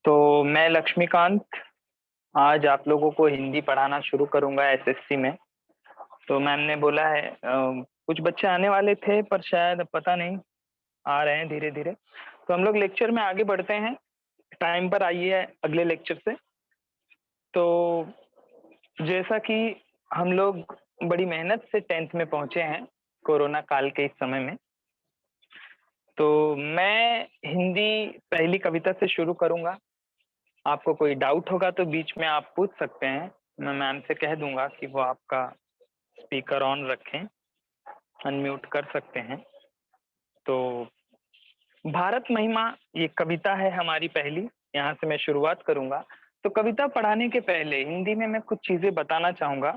तो मैं लक्ष्मीकांत आज आप लोगों को हिंदी पढ़ाना शुरू करूंगा एसएससी में। तो मैम ने बोला है कुछ बच्चे आने वाले थे पर शायद अब पता नहीं आ रहे हैं धीरे धीरे। तो हम लोग लेक्चर में आगे बढ़ते हैं। टाइम पर आइए अगले लेक्चर से। तो जैसा कि हम लोग बड़ी मेहनत से 10th में पहुंचे हैं कोरोना काल के इस समय में। तो मैं हिंदी पहली कविता से शुरू करूंगा। आपको कोई डाउट होगा तो बीच में आप पूछ सकते हैं। मैं मैम से कह दूंगा कि वो आपका स्पीकर ऑन रखें, अनम्यूट कर सकते हैं। तो भारत महिमा ये कविता है हमारी पहली, यहाँ से मैं शुरुआत करूंगा। तो कविता पढ़ाने के पहले हिंदी में मैं कुछ चीजें बताना चाहूंगा।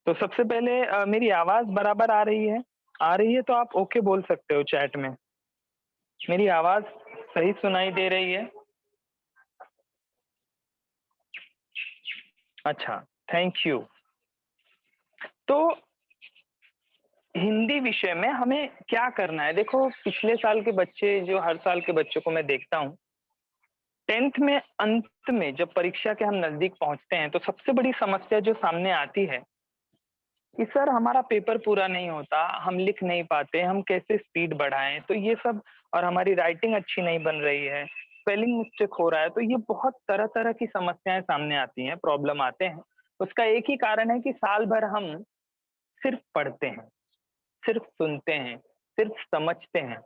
तो सबसे पहले मेरी आवाज बराबर आ रही है? आ रही है तो आप ओके बोल सकते हो चैट में। मेरी आवाज सही सुनाई दे रही है? अच्छा, थैंक यू। तो हिंदी विषय में हमें क्या करना है? देखो, पिछले साल के बच्चे, जो हर साल के बच्चों को मैं देखता हूँ, 10th में अंत में जब परीक्षा के हम नजदीक पहुंचते हैं तो सबसे बड़ी समस्या जो सामने आती है कि सर हमारा पेपर पूरा नहीं होता, हम लिख नहीं पाते, हम कैसे स्पीड बढ़ाएं, तो ये सब। और हमारी राइटिंग अच्छी नहीं बन रही है, स्पेलिंग मिस्टेक हो रहा है। तो ये बहुत तरह तरह की समस्याएं सामने आती हैं, प्रॉब्लम आते हैं। उसका एक ही कारण है कि साल भर हम सिर्फ पढ़ते हैं, सिर्फ सुनते हैं, सिर्फ समझते हैं।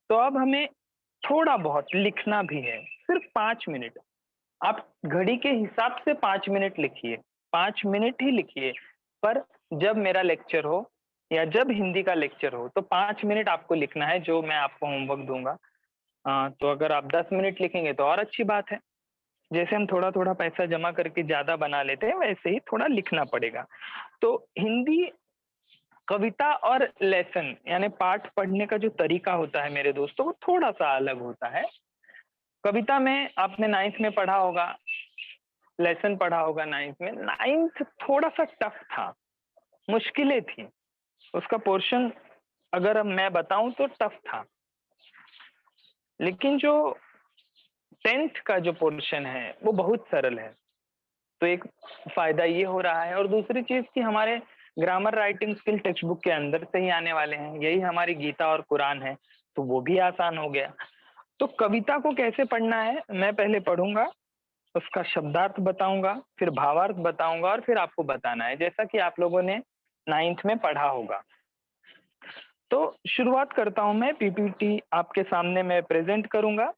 तो अब हमें थोड़ा बहुत लिखना भी है, सिर्फ 5 मिनट। आप घड़ी के हिसाब से 5 मिनट लिखिए, 5 मिनट ही लिखिए। पर जब मेरा लेक्चर हो या जब हिंदी का लेक्चर हो तो 5 मिनट आपको लिखना है, जो मैं आपको होमवर्क दूंगा। तो अगर आप 10 मिनट लिखेंगे तो और अच्छी बात है। जैसे हम थोड़ा थोड़ा पैसा जमा करके ज्यादा बना लेते हैं, वैसे ही थोड़ा लिखना पड़ेगा। तो हिंदी कविता और लेसन यानी पाठ पढ़ने का जो तरीका होता है मेरे दोस्तों, वो थोड़ा सा अलग होता है। कविता में आपने 9th में पढ़ा होगा, लेसन पढ़ा होगा 9th में। 9th थोड़ा सा टफ था, मुश्किलें थी। उसका पोर्शन अगर अब मैं बताऊं तो टफ था। लेकिन जो 10th का जो पोर्शन है वो बहुत सरल है। तो एक फायदा ये हो रहा है, और दूसरी चीज कि हमारे grammar writing skill text book के अंदर से ही आने वाले हैं, यही हमारी गीता और कुरान है। तो वो भी आसान हो गया। तो कविता को कैसे पढ़ना है, मैं पहले पढ़ूंगा, उसका शब्दार्थ बताऊंगा, फिर भावार्थ बताऊंगा, और फिर आपको बताना है जैसा कि आप लोगों ने 9th में पढ़ा होगा। तो शुरुआत करता हूं। मैं पीपीटी आपके सामने मैं प्रेजेंट करूंगा।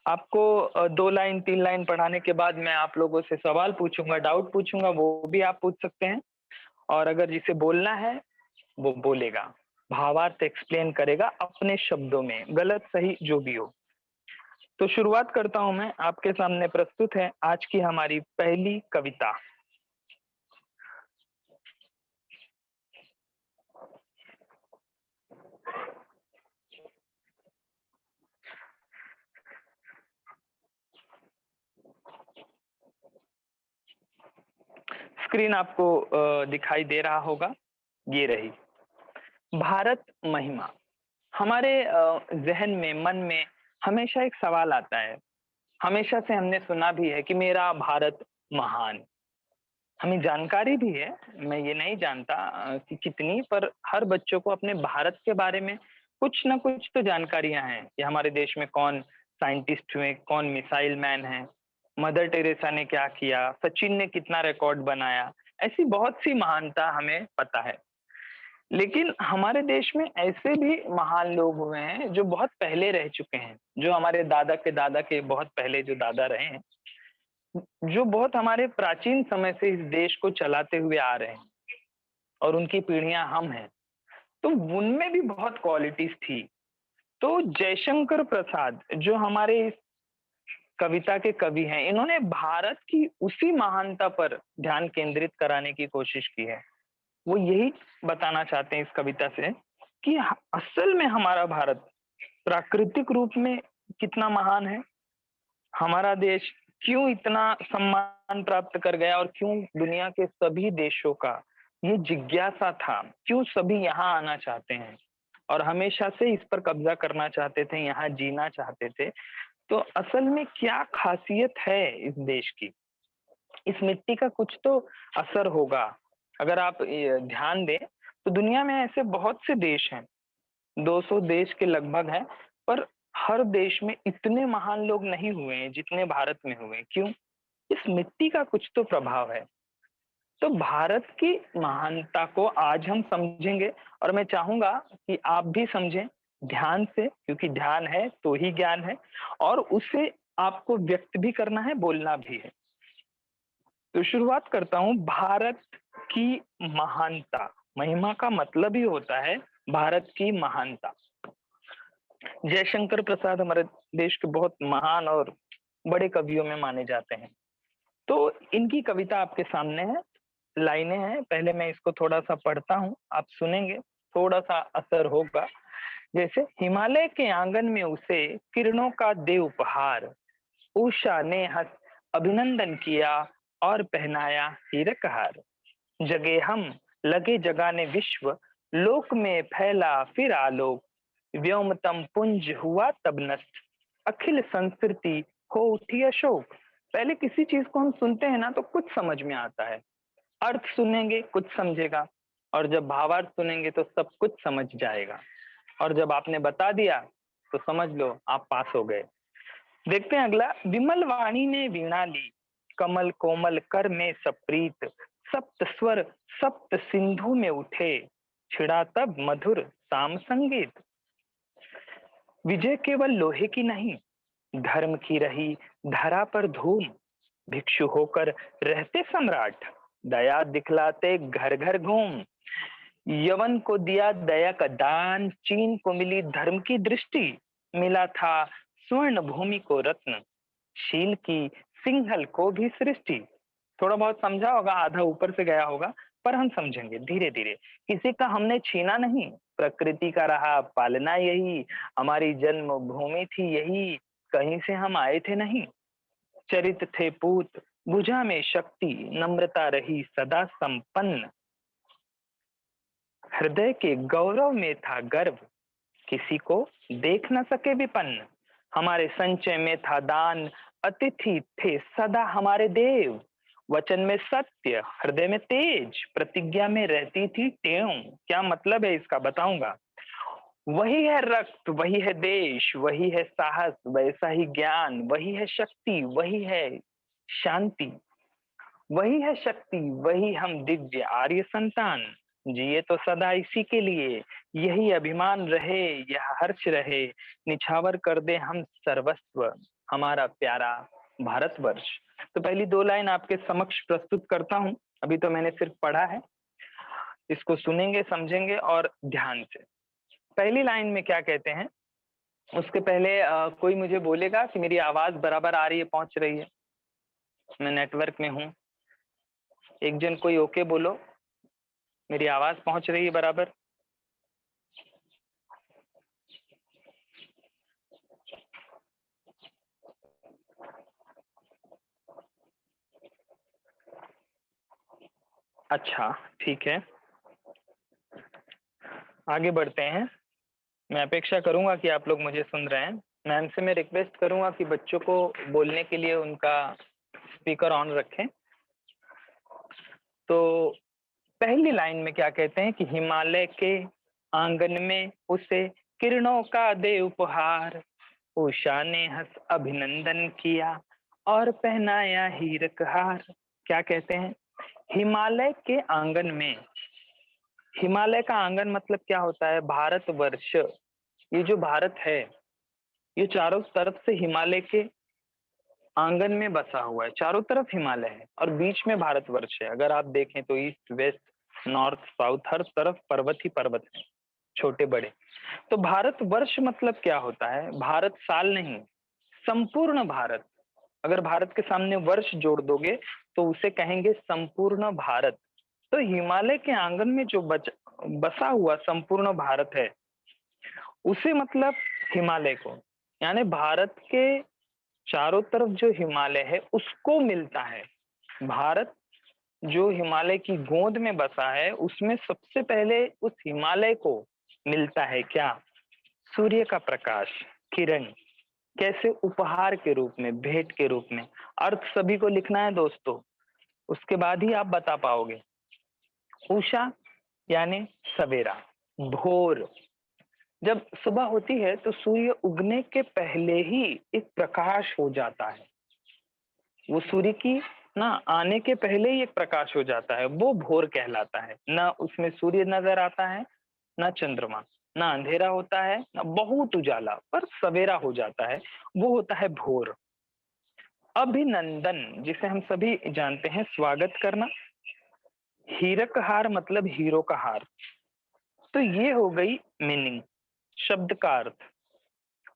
आपको 2 लाइन 3 लाइन पढ़ाने के बाद मैं आप लोगों से सवाल पूछूंगा, डाउट पूछूंगा, वो भी आप पूछ सकते हैं। और अगर जिसे बोलना है वो बोलेगा, भावार्थ एक्सप्लेन करेगा अपने शब्दों में, गलत सही जो भी हो। तो शुरुआत करता हूं मैं। आपके सामने प्रस्तुत है आज की हमारी पहली कविता। स्क्रीन आपको दिखाई दे रहा होगा, ये रही। भारत महिमा। हमारे जहन में, मन में हमेशा एक सवाल आता है। हमेशा से हमने सुना भी है कि मेरा भारत महान। हमें जानकारी भी है, मैं ये नहीं जानता कि कितनी, पर हर बच्चों को अपने भारत के बारे में कुछ ना कुछ तो जानकारियां हैं कि हमारे देश में कौन साइंटिस्ट हुए, कौन मिसाइल मैन है, मदर टेरेसा ने क्या किया, सचिन ने कितना रिकॉर्ड बनाया। ऐसी बहुत सी महानता हमें पता है। लेकिन हमारे देश में ऐसे भी महान लोग हुए हैं जो बहुत पहले रह चुके हैं, जो हमारे दादा के बहुत पहले जो दादा रहे हैं, जो बहुत हमारे प्राचीन समय से इस देश को चलाते हुए आ रहे हैं, और उनकी पीढ़ियां हम हैं। तो उनमें भी बहुत क्वालिटीज थी। तो जयशंकर प्रसाद जो हमारे इस कविता के कवि हैं, इन्होंने भारत की उसी महानता पर ध्यान केंद्रित कराने की कोशिश की है। वो यही बताना चाहते हैं इस कविता से कि असल में हमारा भारत प्राकृतिक रूप में कितना महान है, हमारा देश क्यों इतना सम्मान प्राप्त कर गया, और क्यों दुनिया के सभी देशों का ये जिज्ञासा था, क्यों सभी यहाँ आना चाहते हैं और हमेशा से इस पर कब्जा करना चाहते थे, यहाँ जीना चाहते थे। तो असल में क्या खासियत है इस देश की? इस मिट्टी का कुछ तो असर होगा। अगर आप ध्यान दें तो दुनिया में ऐसे बहुत से देश हैं, 200 देश के लगभग हैं, पर हर देश में इतने महान लोग नहीं हुए हैं जितने भारत में हुए हैं। क्यों? इस मिट्टी का कुछ तो प्रभाव है। तो भारत की महानता को आज हम समझेंगे और मैं चाहूंगा कि आप भी समझें ध्यान से, क्योंकि ध्यान है तो ही ज्ञान है और उसे आपको व्यक्त भी करना है, बोलना भी है। तो शुरुआत करता हूँ भारत की महानता। महिमा का मतलब ही होता है भारत की महानता। जयशंकर प्रसाद हमारे देश के बहुत महान और बड़े कवियों में माने जाते हैं। तो इनकी कविता आपके सामने है, लाइनें हैं। पहले मैं इसको थोड़ा सा पढ़ता हूँ, आप सुनेंगे, थोड़ा सा असर होगा। जैसे हिमालय के आंगन में उसे किरणों का दे उपहार, उषा ने हंस अभिनंदन किया और पहनाया हीरक हार। जगे हम लगे जगाने विश्व, लोक में फैला फिर आलोक, व्योमतम पुंज हुआ तब नष्ट, अखिल संस्कृति हो उठी अशोक। पहले किसी चीज को हम सुनते हैं ना तो कुछ समझ में आता है, अर्थ सुनेंगे कुछ समझेगा, और जब भावार्थ सुनेंगे तो सब कुछ समझ जाएगा। और जब आपने बता दिया तो समझ लो आप पास हो गए। देखते हैं अगला। विमल वाणी ने वीणा ली, कमल कोमल कर में सप्रीत, सप्त स्वर सप्त सिंधु में उठे, छिड़ा तब मधुर साम संगीत। विजय केवल लोहे की नहीं, धर्म की रही धरा पर धूम, भिक्षु होकर रहते सम्राट, दया दिखलाते घर घर घूम। यवन को दिया दया का दान, चीन को मिली धर्म की दृष्टि, मिला था स्वर्ण भूमि को रत्न, शील की सिंहल को भी सृष्टि। थोड़ा बहुत समझा होगा, आधा ऊपर से गया होगा, पर हम समझेंगे धीरे धीरे। किसी का हमने छीना नहीं, प्रकृति का रहा पालना यही, हमारी जन्म भूमि थी यही, कहीं से हम आए थे नहीं। चरित थे पूत भुजा में शक्ति, नम्रता रही सदा संपन्न, हृदय के गौरव में था गर्व, किसी को देख न सके विपन्न। हमारे संचय में था दान, अतिथि थे सदा हमारे देव, वचन में सत्य हृदय में तेज, प्रतिज्ञा में रहती थी टेव। क्या मतलब है इसका बताऊंगा। वही है रक्त वही है देश, वही है साहस वैसा ही ज्ञान, वही है शक्ति वही है शांति, वही है शक्ति वही हम दिव्य आर्य संतान, जिए तो सदा इसी के लिए, यही अभिमान रहे यह हर्ष रहे, निछावर कर दे हम सर्वस्व हमारा प्यारा भारतवर्ष। तो पहली दो लाइन आपके समक्ष प्रस्तुत करता हूँ। अभी तो मैंने सिर्फ पढ़ा है, इसको सुनेंगे समझेंगे और ध्यान से। पहली लाइन में क्या कहते हैं, उसके पहले कोई मुझे बोलेगा कि मेरी आवाज बराबर आ रही है, पहुंच रही है? मैं नेटवर्क में हूँ, एक जन कोई ओके बोलो, मेरी आवाज पहुंच रही है बराबर? अच्छा, ठीक है, आगे बढ़ते हैं। मैं अपेक्षा करूंगा कि आप लोग मुझे सुन रहे हैं। मैम से मैं रिक्वेस्ट करूंगा कि बच्चों को बोलने के लिए उनका स्पीकर ऑन रखें। तो पहली लाइन में क्या कहते हैं कि हिमालय के आंगन में उसे किरणों का दे उपहार, उषा ने हंस अभिनंदन किया और पहनाया हीरक हार। क्या कहते हैं? हिमालय के आंगन में, हिमालय का आंगन मतलब क्या होता है? भारतवर्ष। ये जो भारत है ये चारों तरफ से हिमालय के आंगन में बसा हुआ है, चारों तरफ हिमालय है और बीच में भारतवर्ष है। अगर आप देखें तो ईस्ट वेस्ट नॉर्थ साउथ हर तरफ पर्वत ही पर्वत है, छोटे बड़े। तो भारतवर्ष मतलब क्या होता है? भारत साल नहीं, संपूर्ण भारत। अगर भारत के सामने वर्ष जोड़ दोगे तो उसे कहेंगे संपूर्ण भारत। तो हिमालय के आंगन में जो बसा हुआ संपूर्ण भारत है उसे मतलब हिमालय को, यानी भारत के चारों तरफ जो हिमालय है उसको मिलता है। भारत जो हिमालय की गोद में बसा है उसमें सबसे पहले उस हिमालय को मिलता है क्या? सूर्य का प्रकाश, किरण। कैसे? उपहार के रूप में, भेंट के रूप में। अर्थ सभी को लिखना है दोस्तों, उसके बाद ही आप बता पाओगे। उषा यानी सवेरा, भोर, जब सुबह होती है तो सूर्य उगने के पहले ही एक प्रकाश हो जाता है। वो सूर्य की ना आने के पहले ही एक प्रकाश हो जाता है, वो भोर कहलाता है। ना उसमें सूर्य नजर आता है, ना चंद्रमा, ना अंधेरा होता है, ना बहुत उजाला, पर सवेरा हो जाता है, वो होता है भोर। अभिनंदन, जिसे हम सभी जानते हैं स्वागत करना। हीरक हार मतलब हीरो का हार। तो ये हो गई मीनिंग, शब्द का अर्थ।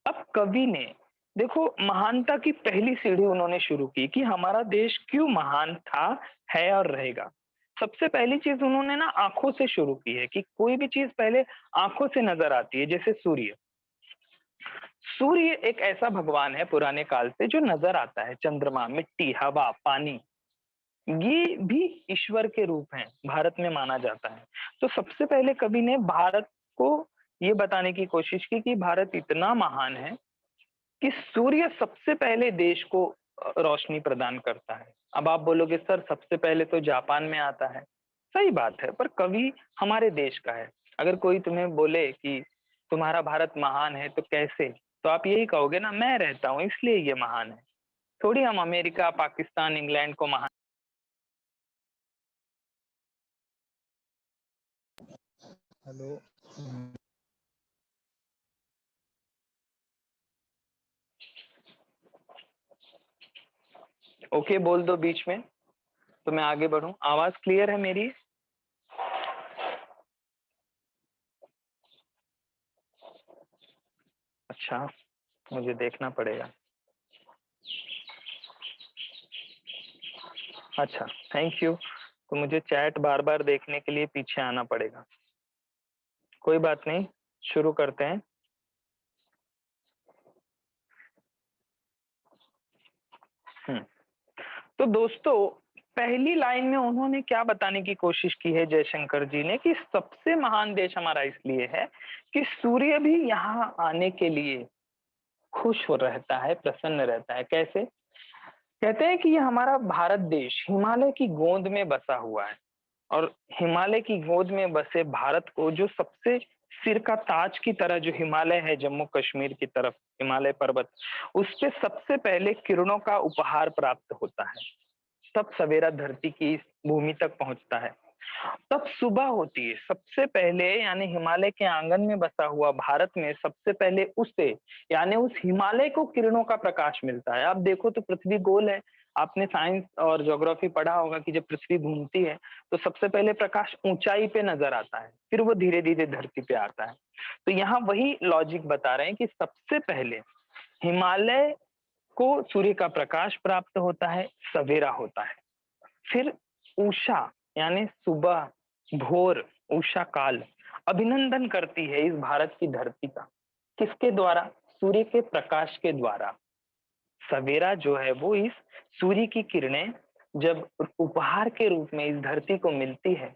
अब कवि ने देखो महानता की पहली सीढ़ी उन्होंने शुरू की कि हमारा देश क्यों महान था, है और रहेगा। सबसे पहली चीज उन्होंने ना आंखों से शुरू की है कि कोई भी चीज पहले आंखों से नजर आती है। जैसे सूर्य, सूर्य एक ऐसा भगवान है पुराने काल से जो नजर आता है। चंद्रमा, मिट्टी, हवा, पानी, ये भी ईश्वर के रूप हैं, भारत में माना जाता है। तो सबसे पहले कवि ने भारत को ये बताने की कोशिश की कि भारत इतना महान है कि सूर्य सबसे पहले देश को रोशनी प्रदान करता है। अब आप बोलोगे सर सबसे पहले तो जापान में आता है, सही बात है, पर कवि हमारे देश का है। अगर कोई तुम्हें बोले कि तुम्हारा भारत महान है तो कैसे, तो आप यही कहोगे ना, मैं रहता हूँ इसलिए ये महान है। थोड़ी हम अमेरिका, पाकिस्तान, इंग्लैंड को महान। हेलो। ओके बोल दो बीच में तो मैं आगे बढ़ूं। आवाज क्लियर है मेरी? अच्छा, मुझे देखना पड़ेगा। अच्छा, थैंक यू। तो मुझे चैट बार बार देखने के लिए पीछे आना पड़ेगा। कोई बात नहीं, शुरू करते हैं। हम्म, तो दोस्तों पहली लाइन में उन्होंने क्या बताने की कोशिश की है जयशंकर जी ने, कि सबसे महान देश हमारा इसलिए है कि सूर्य भी यहाँ आने के लिए खुश हो रहता है, प्रसन्न रहता है। कैसे? कहते हैं कि ये हमारा भारत देश हिमालय की गोद में बसा हुआ है, और हिमालय की गोद में बसे भारत को जो सबसे सिर का ताज की तरह जो हिमालय है, जम्मू कश्मीर की तरफ हिमालय पर्वत, उससे सबसे पहले किरणों का उपहार प्राप्त होता है। तब सवेरा धरती की इस भूमि तक पहुंचता है, तब सुबह होती है सबसे पहले। यानी हिमालय के आंगन में बसा हुआ भारत में सबसे पहले उसे, यानी उस हिमालय को किरणों का प्रकाश मिलता है। आप देखो तो पृथ्वी गोल है, आपने साइंस और ज्योग्राफी पढ़ा होगा कि जब पृथ्वी घूमती है तो सबसे पहले प्रकाश ऊंचाई पे नजर आता है, फिर वो धीरे धीरे धरती पे आता है। तो यहाँ वही लॉजिक बता रहे हैं कि सबसे पहले हिमालय को सूर्य का प्रकाश प्राप्त होता है, सवेरा होता है। फिर उषा यानी सुबह, भोर, उषा काल अभिनंदन करती है इस भारत की धरती का। किसके द्वारा? सूर्य के प्रकाश के द्वारा। सवेरा जो है वो इस सूर्य की किरणें जब उपहार के रूप में इस धरती को मिलती है,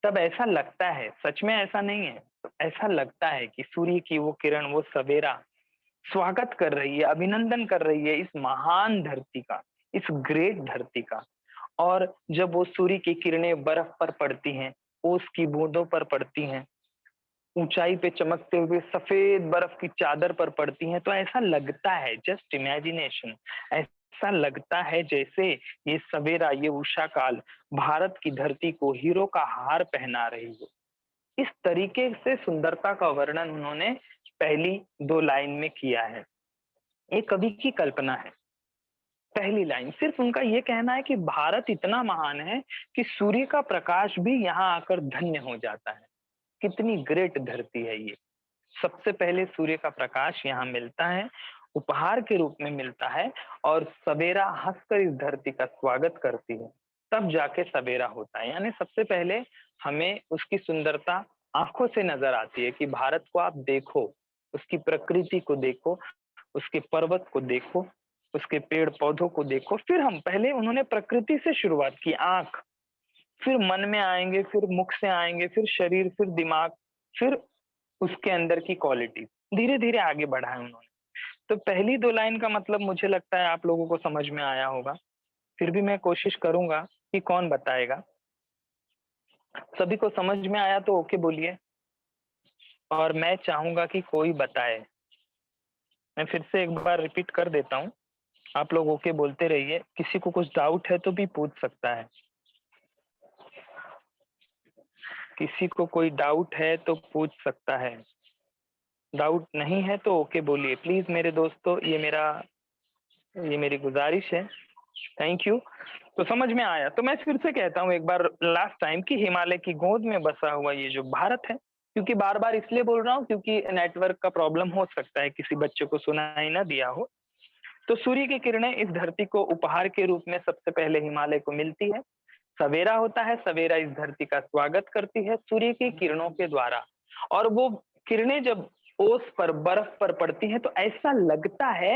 तब ऐसा लगता है, सच में ऐसा नहीं है, ऐसा लगता है कि सूर्य की वो किरण, वो सवेरा स्वागत कर रही है, अभिनंदन कर रही है इस महान धरती का, इस ग्रेट धरती का। और जब वो सूर्य की किरणें बर्फ पर पड़ती हैं, ओस की बूंदों पर पड़ती हैं, ऊंचाई पे चमकते हुए सफेद बर्फ की चादर पर पड़ती हैं, तो ऐसा लगता है, जस्ट इमेजिनेशन, ऐसा लगता है जैसे ये सवेरा, ये उषा काल भारत की धरती को हीरो का हार पहना रही हो। इस तरीके से सुंदरता का वर्णन उन्होंने पहली दो लाइन में किया है। ये कवि की कल्पना है। पहली लाइन सिर्फ उनका ये कहना है कि भारत इतना महान है कि सूर्य का प्रकाश भी यहाँ आकर धन्य हो जाता है। कितनी ग्रेट धरती है ये। सबसे पहले सूर्य का प्रकाश यहाँ मिलता है, उपहार के रूप में मिलता है, और सवेरा हंसकर इस धरती का स्वागत करती है, तब जाके सवेरा होता है। यानी सबसे पहले हमें उसकी सुंदरता आंखों से नजर आती है कि भारत को आप देखो, उसकी प्रकृति को देखो, उसके पर्वत को देखो, उसके पेड़ पौधों को देखो। फिर हम पहले उन्होंने प्रकृति से शुरुआत की, आंख, फिर मन में आएंगे, फिर मुख से आएंगे, फिर शरीर, फिर दिमाग, फिर उसके अंदर की क्वालिटी, धीरे धीरे आगे बढ़ा है उन्होंने। तो पहली 2 लाइन का मतलब मुझे लगता है आप लोगों को समझ में आया होगा। फिर भी मैं कोशिश करूँगा कि कौन बताएगा। सभी को समझ में आया तो ओके बोलिए और मैं चाहूँगा कि कोई बताए। मैं फिर से एक बार रिपीट कर देता हूँ, आप लोग ओके बोलते रहिए। किसी को कुछ डाउट है तो भी पूछ सकता है। किसी को कोई डाउट है तो पूछ सकता है। डाउट नहीं है तो ओके बोलिए प्लीज मेरे दोस्तों, ये मेरी गुजारिश है। Thank you. तो समझ में आया तो मैं फिर से कहता हूँ एक बार लास्ट टाइम कि हिमालय की गोद में बसा हुआ ये जो भारत है, क्योंकि बार बार इसलिए बोल रहा हूँ क्योंकि नेटवर्क का प्रॉब्लम हो सकता है, किसी बच्चे को सुनाई ना दिया हो। तो सूर्य की किरणें इस धरती को उपहार के रूप में सबसे पहले हिमालय को मिलती है। सवेरा होता है, सवेरा इस धरती का स्वागत करती है सूर्य की किरणों के द्वारा। और वो किरणें जब ओस पर बर्फ पर पड़ती है तो ऐसा लगता है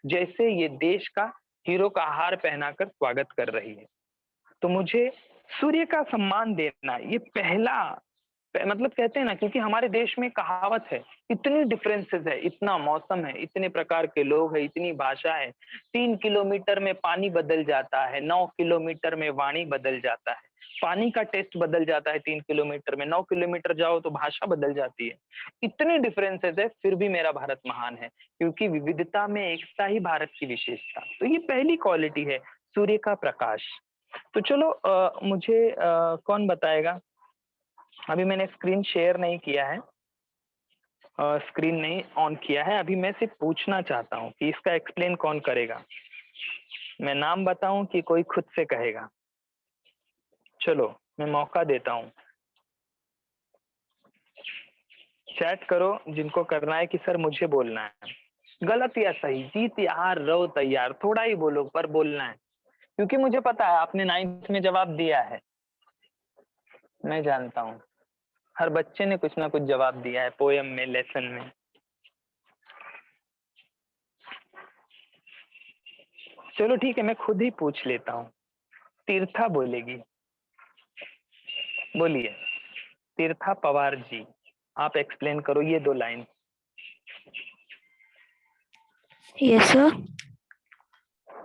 जैसे ये देश का हीरो का हार पहनाकर स्वागत कर रही है। तो मुझे सूर्य का सम्मान देना ये पहला मतलब कहते हैं ना, क्योंकि हमारे देश में कहावत है, इतनी डिफरेंसेस है, इतना मौसम है, इतने प्रकार के लोग है, इतनी भाषा है। 3 किलोमीटर में पानी बदल जाता है, 9 किलोमीटर में वाणी बदल जाता है। पानी का टेस्ट बदल जाता है 3 किलोमीटर में, 9 किलोमीटर जाओ तो भाषा बदल जाती है। इतने डिफरेंसेस है, फिर भी मेरा भारत महान है, क्योंकि विविधता में एकता ही भारत की विशेषता। तो ये पहली क्वालिटी है, सूर्य का प्रकाश। तो चलो मुझे कौन बताएगा। अभी मैंने स्क्रीन शेयर नहीं किया है, स्क्रीन नहीं ऑन किया है। अभी मैं सिर्फ पूछना चाहता हूँ कि इसका एक्सप्लेन कौन करेगा। मैं नाम बताऊं कि कोई खुद से कहेगा। चलो मैं मौका देता हूँ, चैट करो जिनको करना है कि सर मुझे बोलना है। गलत या सही, जीत या हार, रहो तैयार, थोड़ा ही बोलो पर बोलना है, क्योंकि मुझे पता है आपने 9th में जवाब दिया है। मैं जानता हूँ हर बच्चे ने कुछ ना कुछ जवाब दिया है, पोयम में, लेसन में। चलो ठीक है, मैं खुद ही पूछ लेता हूँ। तीर्था बोलेगी, बोलिए। तीर्था पवार जी, आप एक्सप्लेन करो ये 2 लाइन। Yes sir.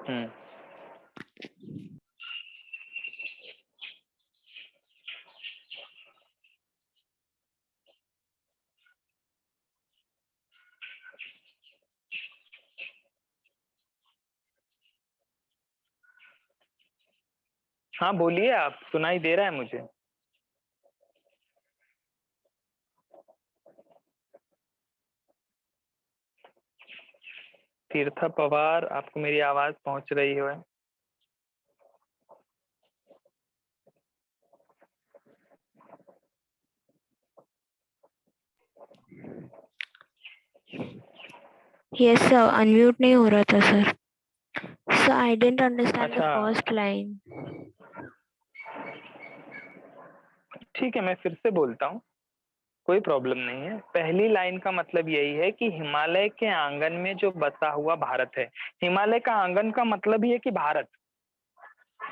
हम्म। हाँ बोलिए, आप, सुनाई दे रहा है मुझे। तीर्था पवार, आपको मेरी आवाज पहुंच रही है? यस सर, अनम्यूट नहीं हो रहा था sir. Sir I didn't understand the अच्छा फर्स्ट लाइन। ठीक है, मैं फिर से बोलता हूँ, कोई प्रॉब्लम नहीं है। पहली लाइन का मतलब यही है कि हिमालय के आंगन में जो बसा हुआ भारत है। हिमालय का आंगन का मतलब ही है कि भारत,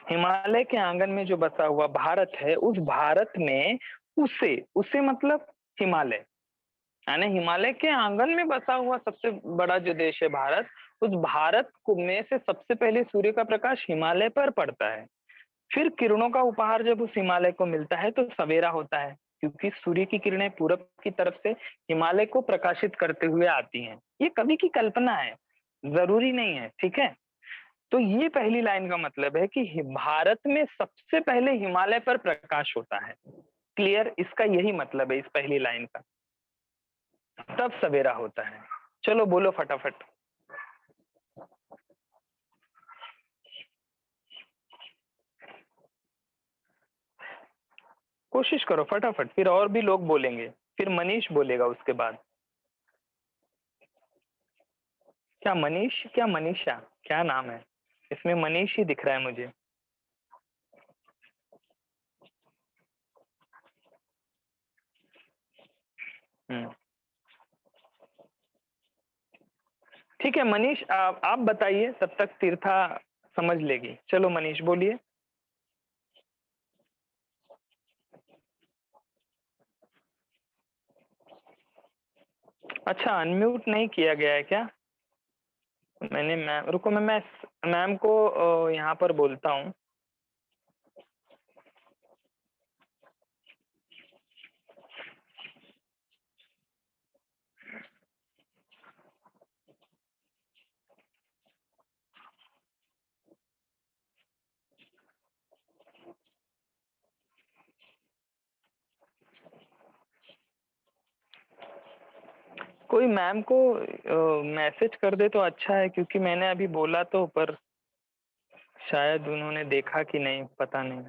हिमालय के आंगन में जो बसा हुआ भारत है, उस भारत में उसे उसे मतलब हिमालय, यानी हिमालय के आंगन में बसा हुआ सबसे बड़ा जो देश है भारत, उस भारत को में से सबसे पहले सूर्य का प्रकाश हिमालय पर पड़ता है। फिर किरणों का उपहार जब उस हिमालय को मिलता है तो सवेरा होता है, क्योंकि सूर्य की किरणें पूरब की तरफ से हिमालय को प्रकाशित करते हुए आती हैं। ये कवि की कल्पना है, जरूरी नहीं है, ठीक है। तो ये पहली लाइन का मतलब है कि भारत में सबसे पहले हिमालय पर प्रकाश होता है। क्लियर, इसका यही मतलब है इस पहली लाइन का, तब सवेरा होता है। चलो बोलो फटाफट। कोशिश करो फटाफट, फिर और भी लोग बोलेंगे, फिर मनीष बोलेगा उसके बाद। क्या मनीष, क्या मनीषा, क्या नाम है इसमें? मनीष ही दिख रहा है मुझे। हम्म, ठीक है मनीष, आप बताइए, तब तक तीर्था समझ लेगी। चलो मनीष बोलिए। अच्छा, अनम्यूट नहीं किया गया है क्या? मैंने मैम, रुको मैं मैम को यहाँ पर बोलता हूँ। कोई मैम को मैसेज कर दे तो अच्छा है, क्योंकि मैंने अभी बोला तो, पर शायद उन्होंने देखा कि नहीं, पता नहीं।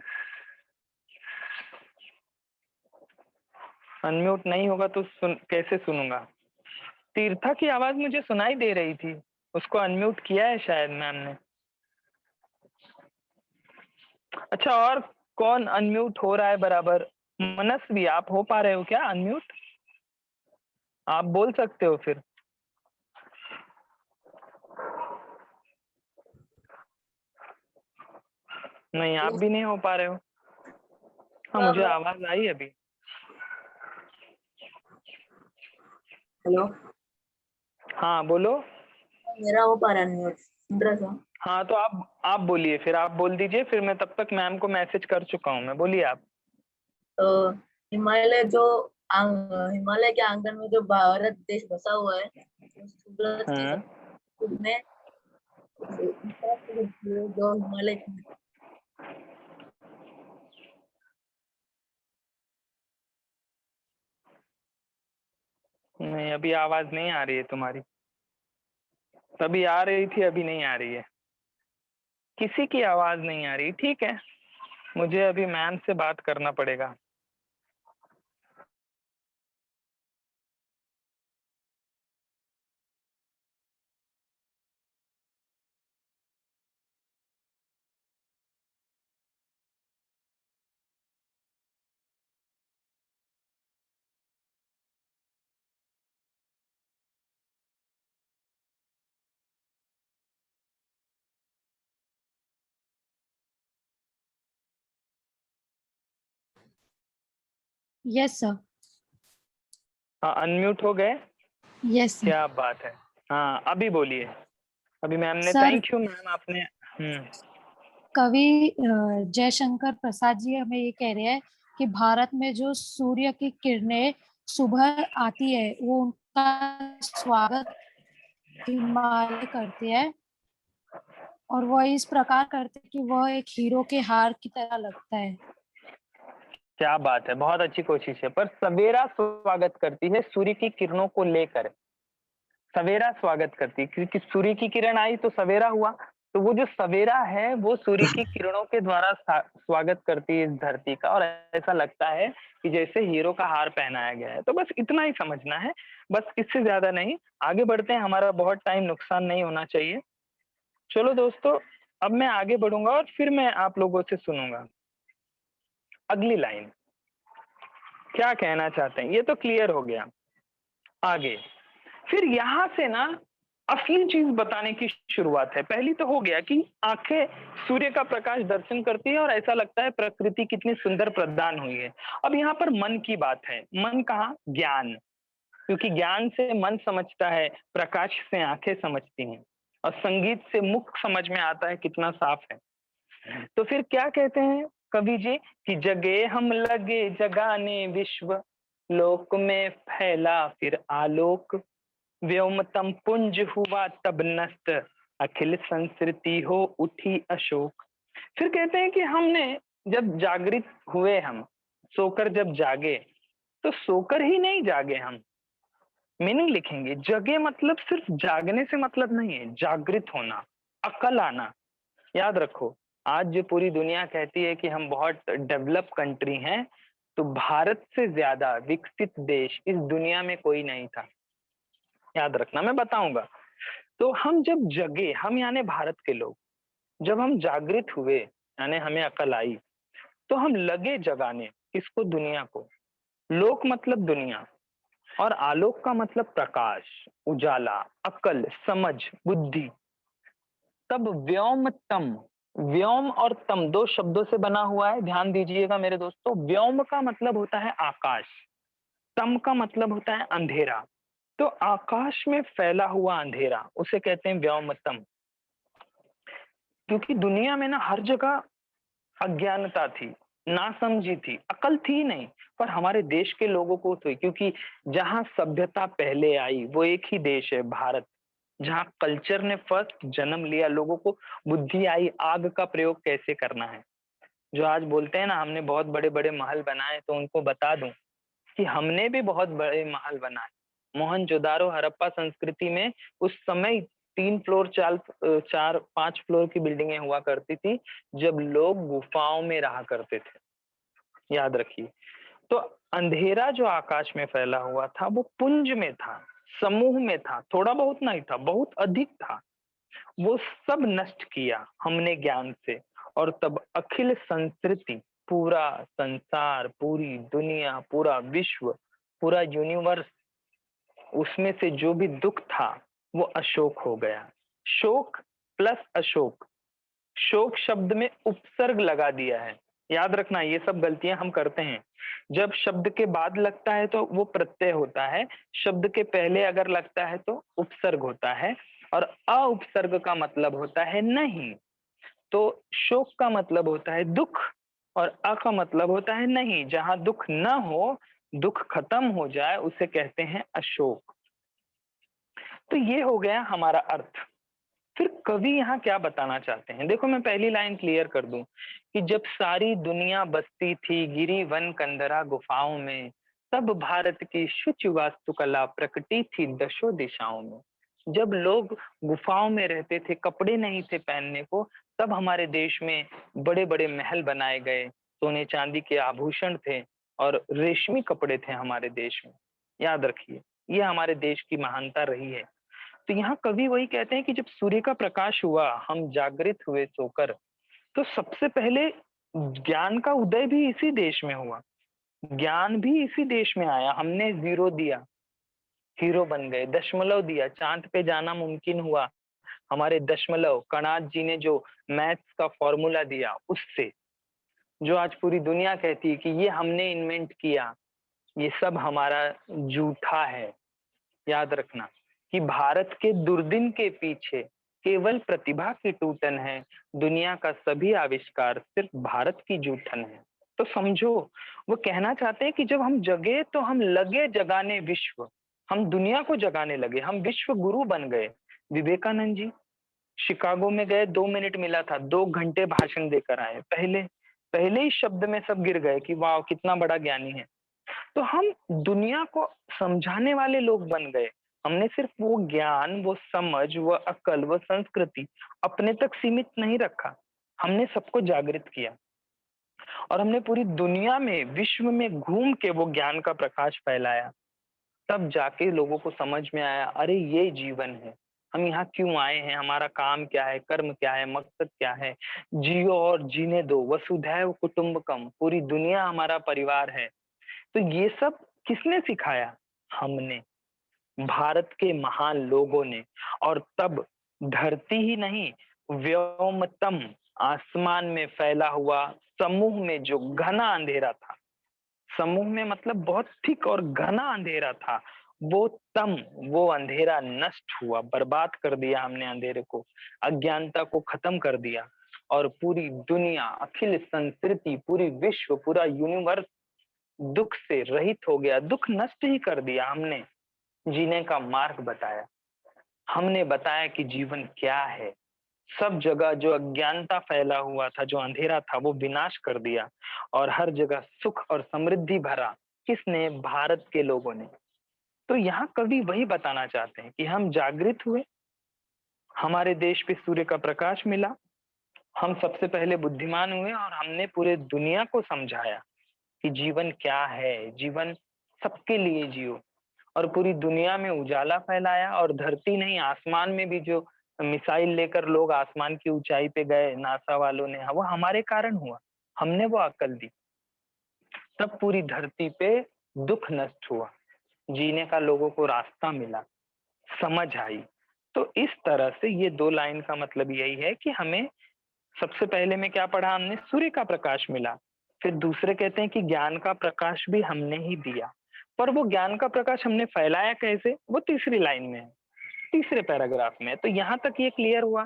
अनम्यूट नहीं होगा तो कैसे सुनूंगा? तीर्था की आवाज मुझे सुनाई दे रही थी, उसको अनम्यूट किया है शायद मैम ने। अच्छा, और कौन अनम्यूट हो रहा है बराबर? मनस्वी, आप हो पा रहे हो क्या अनम्यूट? आप बोल सकते हो फिर। नहीं, आप भी नहीं हो पा रहे हो। हाँ, मुझे आवाज आई अभी। हेलो, हाँ बोलो। मेरा हो पा रहा है अनम्यूट, सुन रहा था। हाँ तो आप बोलिए, फिर आप बोल दीजिए, फिर मैं तब तक मैम को मैसेज कर चुका हूँ मैं। बोलिए आप। तो हिमालय के आंगन में जो भारत देश बसा हुआ है, उस सूरज के सब में जो हिमालय की नहीं, अभी आवाज नहीं आ रही है तुम्हारी। तभी आ रही थी, अभी नहीं आ रही है। किसी की आवाज नहीं आ रही। ठीक है, मुझे अभी मैम से बात करना पड़ेगा। Yes sir. हाँ, अनम्यूट हो गए। Yes sir. क्या बात है। हाँ, अभी बोलिए। अभी मैम ने, सर, थैंक यू मैम, आपने। कवि जयशंकर प्रसाद जी हमें ये कह रहे हैं कि भारत में जो सूर्य की किरणें सुबह आती है वो उनका स्वागत हिमालय करते हैं, और वह इस प्रकार करते हैं कि वह एक हीरो के हार की तरह लगता है। क्या बात है, बहुत अच्छी कोशिश है। पर सवेरा स्वागत करती है सूर्य की किरणों को लेकर। सवेरा स्वागत करती है, क्योंकि सूर्य की किरण आई तो सवेरा हुआ। तो वो जो सवेरा है वो सूर्य की किरणों के द्वारा स्वागत करती है इस धरती का, और ऐसा लगता है कि जैसे हीरो का हार पहनाया गया है। तो बस इतना ही समझना है, बस इससे ज्यादा नहीं। आगे बढ़ते हैं, हमारा बहुत टाइम नुकसान नहीं होना चाहिए। चलो दोस्तों, अब मैं आगे बढ़ूंगा और फिर मैं आप लोगों से सुनूंगा अगली लाइन क्या कहना चाहते हैं। ये तो क्लियर हो गया। आगे फिर यहाँ से ना असली चीज बताने की शुरुआत है। पहली तो हो गया कि आंखें सूर्य का प्रकाश दर्शन करती है और ऐसा लगता है प्रकृति कितनी सुंदर प्रदान हुई है। अब यहाँ पर मन की बात है। मन कहाँ? ज्ञान, क्योंकि ज्ञान से मन समझता है, प्रकाश से आंखें समझती हैं, और संगीत से मुख समझ में आता है कितना साफ है। तो फिर क्या कहते हैं कवि जी कि जगे हम लगे जगाने विश्व, लोक में फैला फिर आलोक, व्योमतम पुंज हुआ तब नष्ट, अखिल संस्कृति हो उठी अशोक। फिर कहते हैं कि हमने जब जागृत हुए, हम सोकर जब जागे, तो सोकर ही नहीं जागे हम। मीनिंग लिखेंगे, जगे मतलब सिर्फ जागने से मतलब नहीं है, जागृत होना, अकल आना। याद रखो, आज जो पूरी दुनिया कहती है कि हम बहुत डेवलप कंट्री हैं, तो भारत से ज्यादा विकसित देश इस दुनिया में कोई नहीं था। याद रखना, मैं बताऊंगा। तो हम जब जगे, हम यानी भारत के लोग, जब हम जागृत हुए यानी हमें अकल आई, तो हम लगे जगाने किसको? दुनिया को। लोक मतलब दुनिया, और आलोक का मतलब प्रकाश, उजाला, अकल, समझ, बुद्धि। तब व्योम तम, व्योम और तम दो शब्दों से बना हुआ है, ध्यान दीजिएगा मेरे दोस्तों। व्योम का मतलब होता है आकाश, तम का मतलब होता है अंधेरा। तो आकाश में फैला हुआ अंधेरा उसे कहते हैं व्योमतम, क्योंकि दुनिया में ना हर जगह अज्ञानता थी, नासमझी थी, अकल थी नहीं, पर हमारे देश के लोगों को थी, क्योंकि जहां सभ्यता पहले आई वो एक ही देश है भारत, जहां कल्चर ने फर्स्ट जन्म लिया, लोगों को बुद्धि आई आग का प्रयोग कैसे करना है। जो आज बोलते हैं ना हमने बहुत बड़े बड़े महल बनाए, तो उनको बता दूं कि हमने भी बहुत बड़े महल बनाए। मोहनजोदारो हड़प्पा संस्कृति में उस समय 3 फ्लोर 4 5 फ्लोर की बिल्डिंगें हुआ करती थी, जब लोग गुफाओं में रहा करते थे, याद रखिए। तो अंधेरा जो आकाश में फैला हुआ था वो पुंज में था, समूह में था, थोड़ा बहुत नहीं था, बहुत अधिक था। वो सब नष्ट किया हमने ज्ञान से, और तब अखिल संस्कृति, पूरा संसार, पूरी दुनिया, पूरा विश्व, पूरा यूनिवर्स, उसमें से जो भी दुख था वो अशोक हो गया। शोक प्लस अशोक, शोक शब्द में उपसर्ग लगा दिया है, याद रखना ये सब गलतियां हम करते हैं। जब शब्द के बाद लगता है तो वो प्रत्यय होता है, शब्द के पहले अगर लगता है तो उपसर्ग होता है, और अउपसर्ग का मतलब होता है नहीं। तो शोक का मतलब होता है दुख, और अ का मतलब होता है नहीं। जहां दुख न हो, दुख खत्म हो जाए, उसे कहते हैं अशोक। तो ये हो गया हमारा अर्थ। फिर कवि यहाँ क्या बताना चाहते हैं, देखो मैं पहली लाइन क्लियर कर दूं कि जब सारी दुनिया बसती थी गिरी वन कंदरा गुफाओं में, तब भारत की शुच वास्तुकला प्रकटी थी दशों दिशाओं में। जब लोग गुफाओं में रहते थे, कपड़े नहीं थे पहनने को, तब हमारे देश में बड़े बड़े महल बनाए गए, सोने चांदी के आभूषण थे और रेशमी कपड़े थे हमारे देश में। याद रखिए, ये हमारे देश की महानता रही है। तो यहाँ कवि वही कहते हैं कि जब सूर्य का प्रकाश हुआ, हम जागृत हुए सोकर, तो सबसे पहले ज्ञान का उदय भी इसी देश में हुआ, ज्ञान भी इसी देश में आया। हमने 0 दिया, हीरो बन गए, दशमलव दिया, चांद पे जाना मुमकिन हुआ। हमारे दशमलव कणाद जी ने जो मैथ्स का फॉर्मूला दिया, उससे जो आज पूरी दुनिया कहती है कि ये हमने इन्वेंट किया, ये सब हमारा जूठा है। याद रखना कि भारत के दुर्दिन के पीछे केवल प्रतिभा की टूटन है, दुनिया का सभी आविष्कार सिर्फ भारत की जूठन है। तो समझो, वो कहना चाहते हैं कि जब हम जगे तो हम लगे जगाने विश्व, हम दुनिया को जगाने लगे, हम विश्व गुरु बन गए। विवेकानंद जी शिकागो में गए, 2 मिनट मिला था, 2 घंटे भाषण देकर आए, पहले पहले ही शब्द में सब गिर गए कि वाह कितना बड़ा ज्ञानी है। तो हम दुनिया को समझाने वाले लोग बन गए। हमने सिर्फ वो ज्ञान, वो समझ, वो अकल, वो संस्कृति अपने तक सीमित नहीं रखा, हमने सबको जागृत किया, और हमने पूरी दुनिया में, विश्व में घूम के वो ज्ञान का प्रकाश फैलाया। तब जाके लोगों को समझ में आया, अरे ये जीवन है, हम यहाँ क्यों आए हैं, हमारा काम क्या है, कर्म क्या है, मकसद क्या है। जियो और जीने दो, वसुधैव कुटुंबकम, पूरी दुनिया हमारा परिवार है। तो ये सब किसने सिखाया? हमने, भारत के महान लोगों ने। और तब धरती ही नहीं, व्योमतम, आसमान में फैला हुआ, समूह में जो घना अंधेरा था, समूह में मतलब बहुत थिक और घना अंधेरा था, वो तम, वो अंधेरा नष्ट हुआ, बर्बाद कर दिया हमने अंधेरे को, अज्ञानता को खत्म कर दिया, और पूरी दुनिया, अखिल संस्कृति, पूरी विश्व, पूरा यूनिवर्स दुख से रहित हो गया। दुख नष्ट ही कर दिया हमने, जीने का मार्ग बताया, हमने बताया कि जीवन क्या है। सब जगह जो अज्ञानता फैला हुआ था, जो अंधेरा था, वो विनाश कर दिया, और हर जगह सुख और समृद्धि भरा। किसने? भारत के लोगों ने। तो यहाँ कवि वही बताना चाहते हैं कि हम जागृत हुए, हमारे देश पे सूर्य का प्रकाश मिला, हम सबसे पहले बुद्धिमान हुए, और हमने पूरे दुनिया को समझाया कि जीवन क्या है, जीवन सबके लिए जियो, और पूरी दुनिया में उजाला फैलाया। और धरती नहीं, आसमान में भी जो मिसाइल लेकर लोग आसमान की ऊंचाई पे गए, नासा वालों ने, वो हमारे कारण हुआ, हमने वो अकल दी। तब पूरी धरती पे दुख नष्ट हुआ, जीने का लोगों को रास्ता मिला, समझ आई। तो इस तरह से ये 2 लाइन का मतलब यही है कि हमें सबसे पहले में क्या पढ़ा हमने? सूर्य का प्रकाश मिला। फिर दूसरे कहते हैं कि ज्ञान का प्रकाश भी हमने ही दिया। पर वो ज्ञान का प्रकाश हमने फैलाया कैसे, वो तीसरी लाइन में है, तीसरे पैराग्राफ में है। तो यहाँ तक ये क्लियर हुआ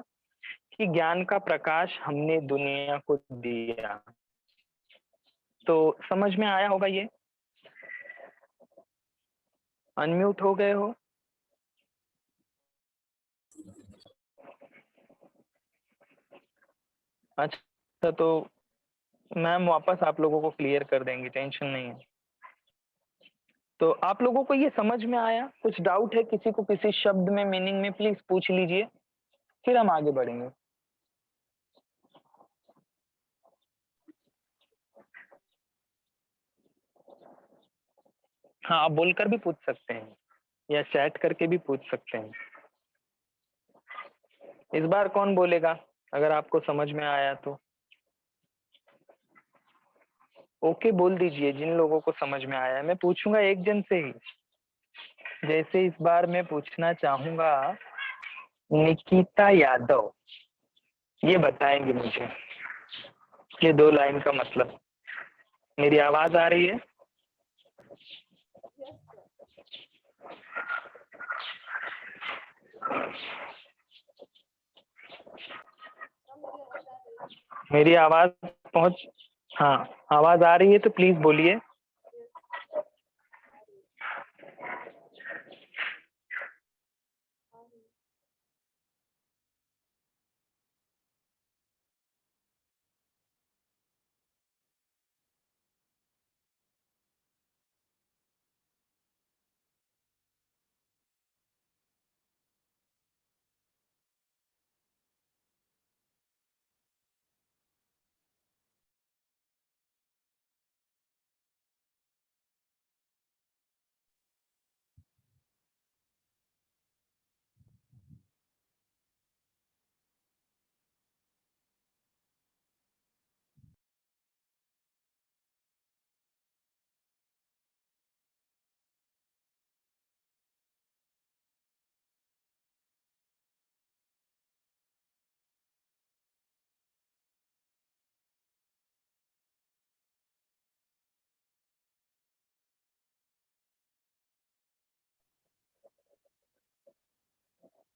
कि ज्ञान का प्रकाश हमने दुनिया को दिया। तो समझ में आया होगा ये। अनम्यूट हो गए हो? अच्छा, तो मैम वापस आप लोगों को क्लियर कर देंगी, टेंशन नहीं है। तो आप लोगों को ये समझ में आया? कुछ डाउट है किसी को किसी शब्द में, मीनिंग में, प्लीज पूछ लीजिए, फिर हम आगे बढ़ेंगे। हाँ, आप बोलकर भी पूछ सकते हैं या चैट करके भी पूछ सकते हैं। इस बार कौन बोलेगा अगर आपको समझ में आया तो? ओके बोल दीजिए जिन लोगों को समझ में आया। मैं पूछूंगा एक जन से ही। जैसे इस बार मैं पूछना चाहूंगा निकिता यादव, ये बताएंगे मुझे ये 2 लाइन का मतलब। मेरी आवाज आ रही है? मेरी आवाज पहुंच, हाँ आवाज आ रही है तो प्लीज बोलिए।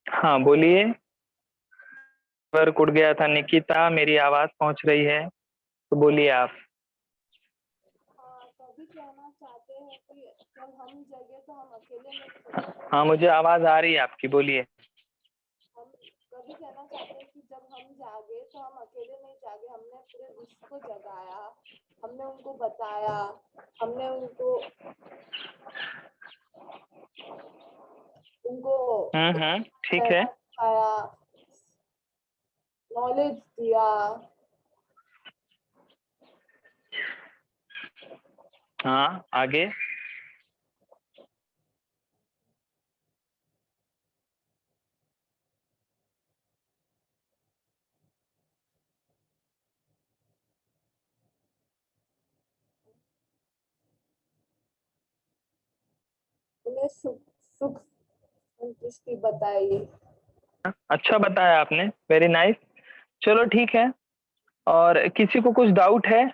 हाँ बोलिए। पर उड़ गया था निकिता, मेरी आवाज पहुंच रही है तो बोलिए आप। कभी कहना चाहते हैं कि जब हम जगे तो हम अकेले नहीं सोते। हाँ मुझे आवाज आ रही है आपकी, बोलिए। हम कभी कहना चाहते हैं कि जब हम जागे तो हम अकेले नहीं जागे, हमने पूरे विश्व को जगाया, हमने उनको बताया, हमने उनको ठीक है। सिखाया, नॉलेज दिया। हाँ आगे। उन्हें सुख सुख संतुष्टि बताई। अच्छा बताया आपने, वेरी नाइस। चलो ठीक है। और किसी को कुछ डाउट है?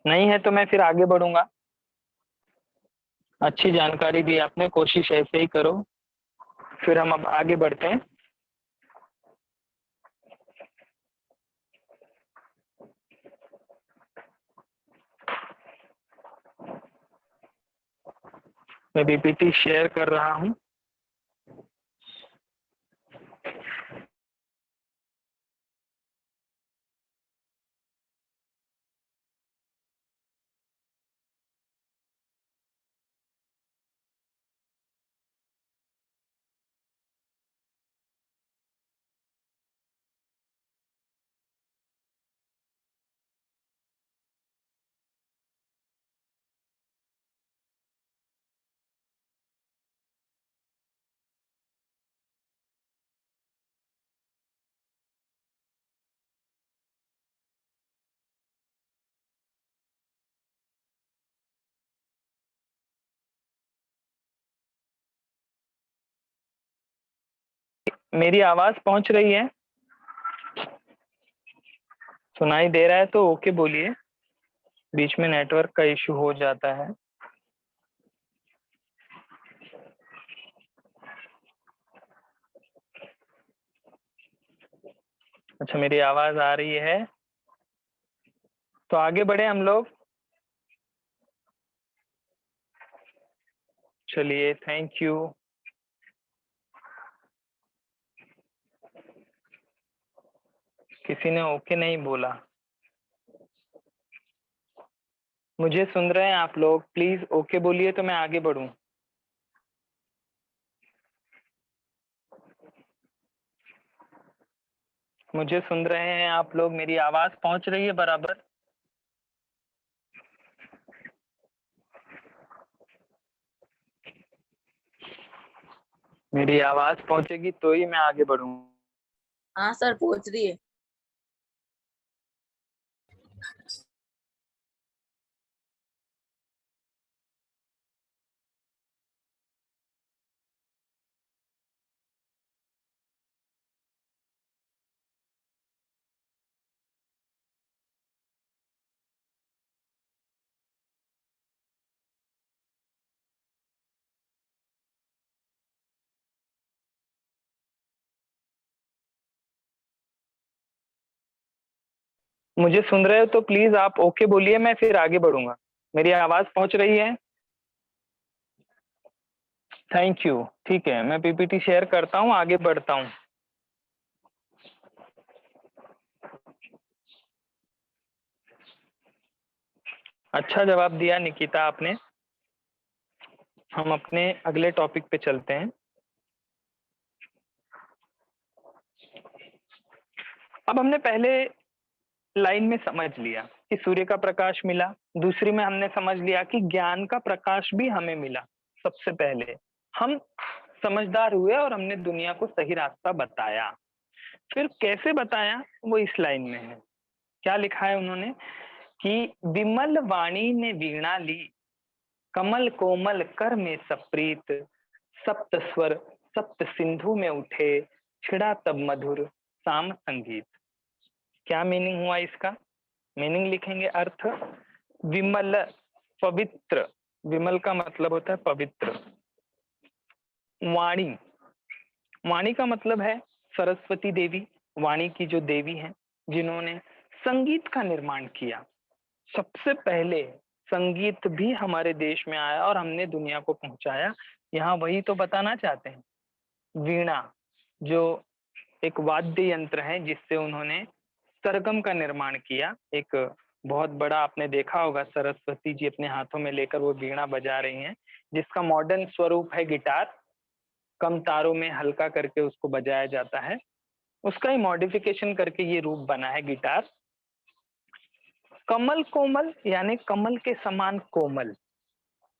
नहीं है तो मैं फिर आगे बढ़ूंगा। अच्छी जानकारी दी आपने, कोशिश ऐसे ही करो। फिर हम अब आगे बढ़ते हैं। मैं पीपीटी शेयर कर रहा हूँ। मेरी आवाज पहुंच रही है? सुनाई दे रहा है तो ओके बोलिए, बीच में नेटवर्क का इशू हो जाता है। अच्छा, मेरी आवाज आ रही है तो आगे बढ़े हम लोग। चलिए, थैंक यू। किसी ने ओके नहीं बोला। मुझे सुन रहे हैं आप लोग? प्लीज ओके बोलिए तो मैं आगे बढ़ूं। मुझे सुन रहे हैं आप लोग? मेरी आवाज पहुंच रही है बराबर? मेरी आवाज पहुंचेगी तो ही मैं आगे बढ़ूं। हाँ सर, पहुंच रही है। मुझे सुन रहे हो तो प्लीज आप ओके बोलिए, मैं फिर आगे बढ़ूंगा। मेरी आवाज पहुंच रही है? Thank you. ठीक है, मैं पीपीटी शेयर करता हूँ, आगे बढ़ता हूँ। अच्छा जवाब दिया निकिता आपने। हम अपने अगले टॉपिक पे चलते हैं। अब हमने पहले लाइन में समझ लिया कि सूर्य का प्रकाश मिला, दूसरी में हमने समझ लिया कि ज्ञान का प्रकाश भी हमें मिला। सबसे पहले हम समझदार हुए और हमने दुनिया को सही रास्ता बताया। फिर कैसे बताया वो इस लाइन में है। क्या लिखा है उन्होंने कि विमल वाणी ने वीणा ली, कमल कोमल कर में सप्रीत, सप्त स्वर सप्त सिंधु में उठे, छिड़ा तब मधुर साम संगीत। क्या मीनिंग हुआ इसका? मीनिंग लिखेंगे, अर्थ। विमल, पवित्र। विमल का मतलब होता है पवित्र। वाणी, वाणी का मतलब है सरस्वती देवी। वाणी की जो देवी हैं, जिन्होंने संगीत का निर्माण किया। सबसे पहले संगीत भी हमारे देश में आया और हमने दुनिया को पहुंचाया। यहाँ वही तो बताना चाहते हैं। वीणा जो एक वाद्य यंत्र है जिससे उन्होंने सरगम का निर्माण किया। एक बहुत बड़ा, आपने देखा होगा सरस्वती जी अपने हाथों में लेकर वो वीणा बजा रही हैं, जिसका मॉडर्न स्वरूप है गिटार। कम तारों में हल्का करके उसको बजाया जाता है, उसका ही मॉडिफिकेशन करके ये रूप बना है गिटार। कमल कोमल यानी कमल के समान कोमल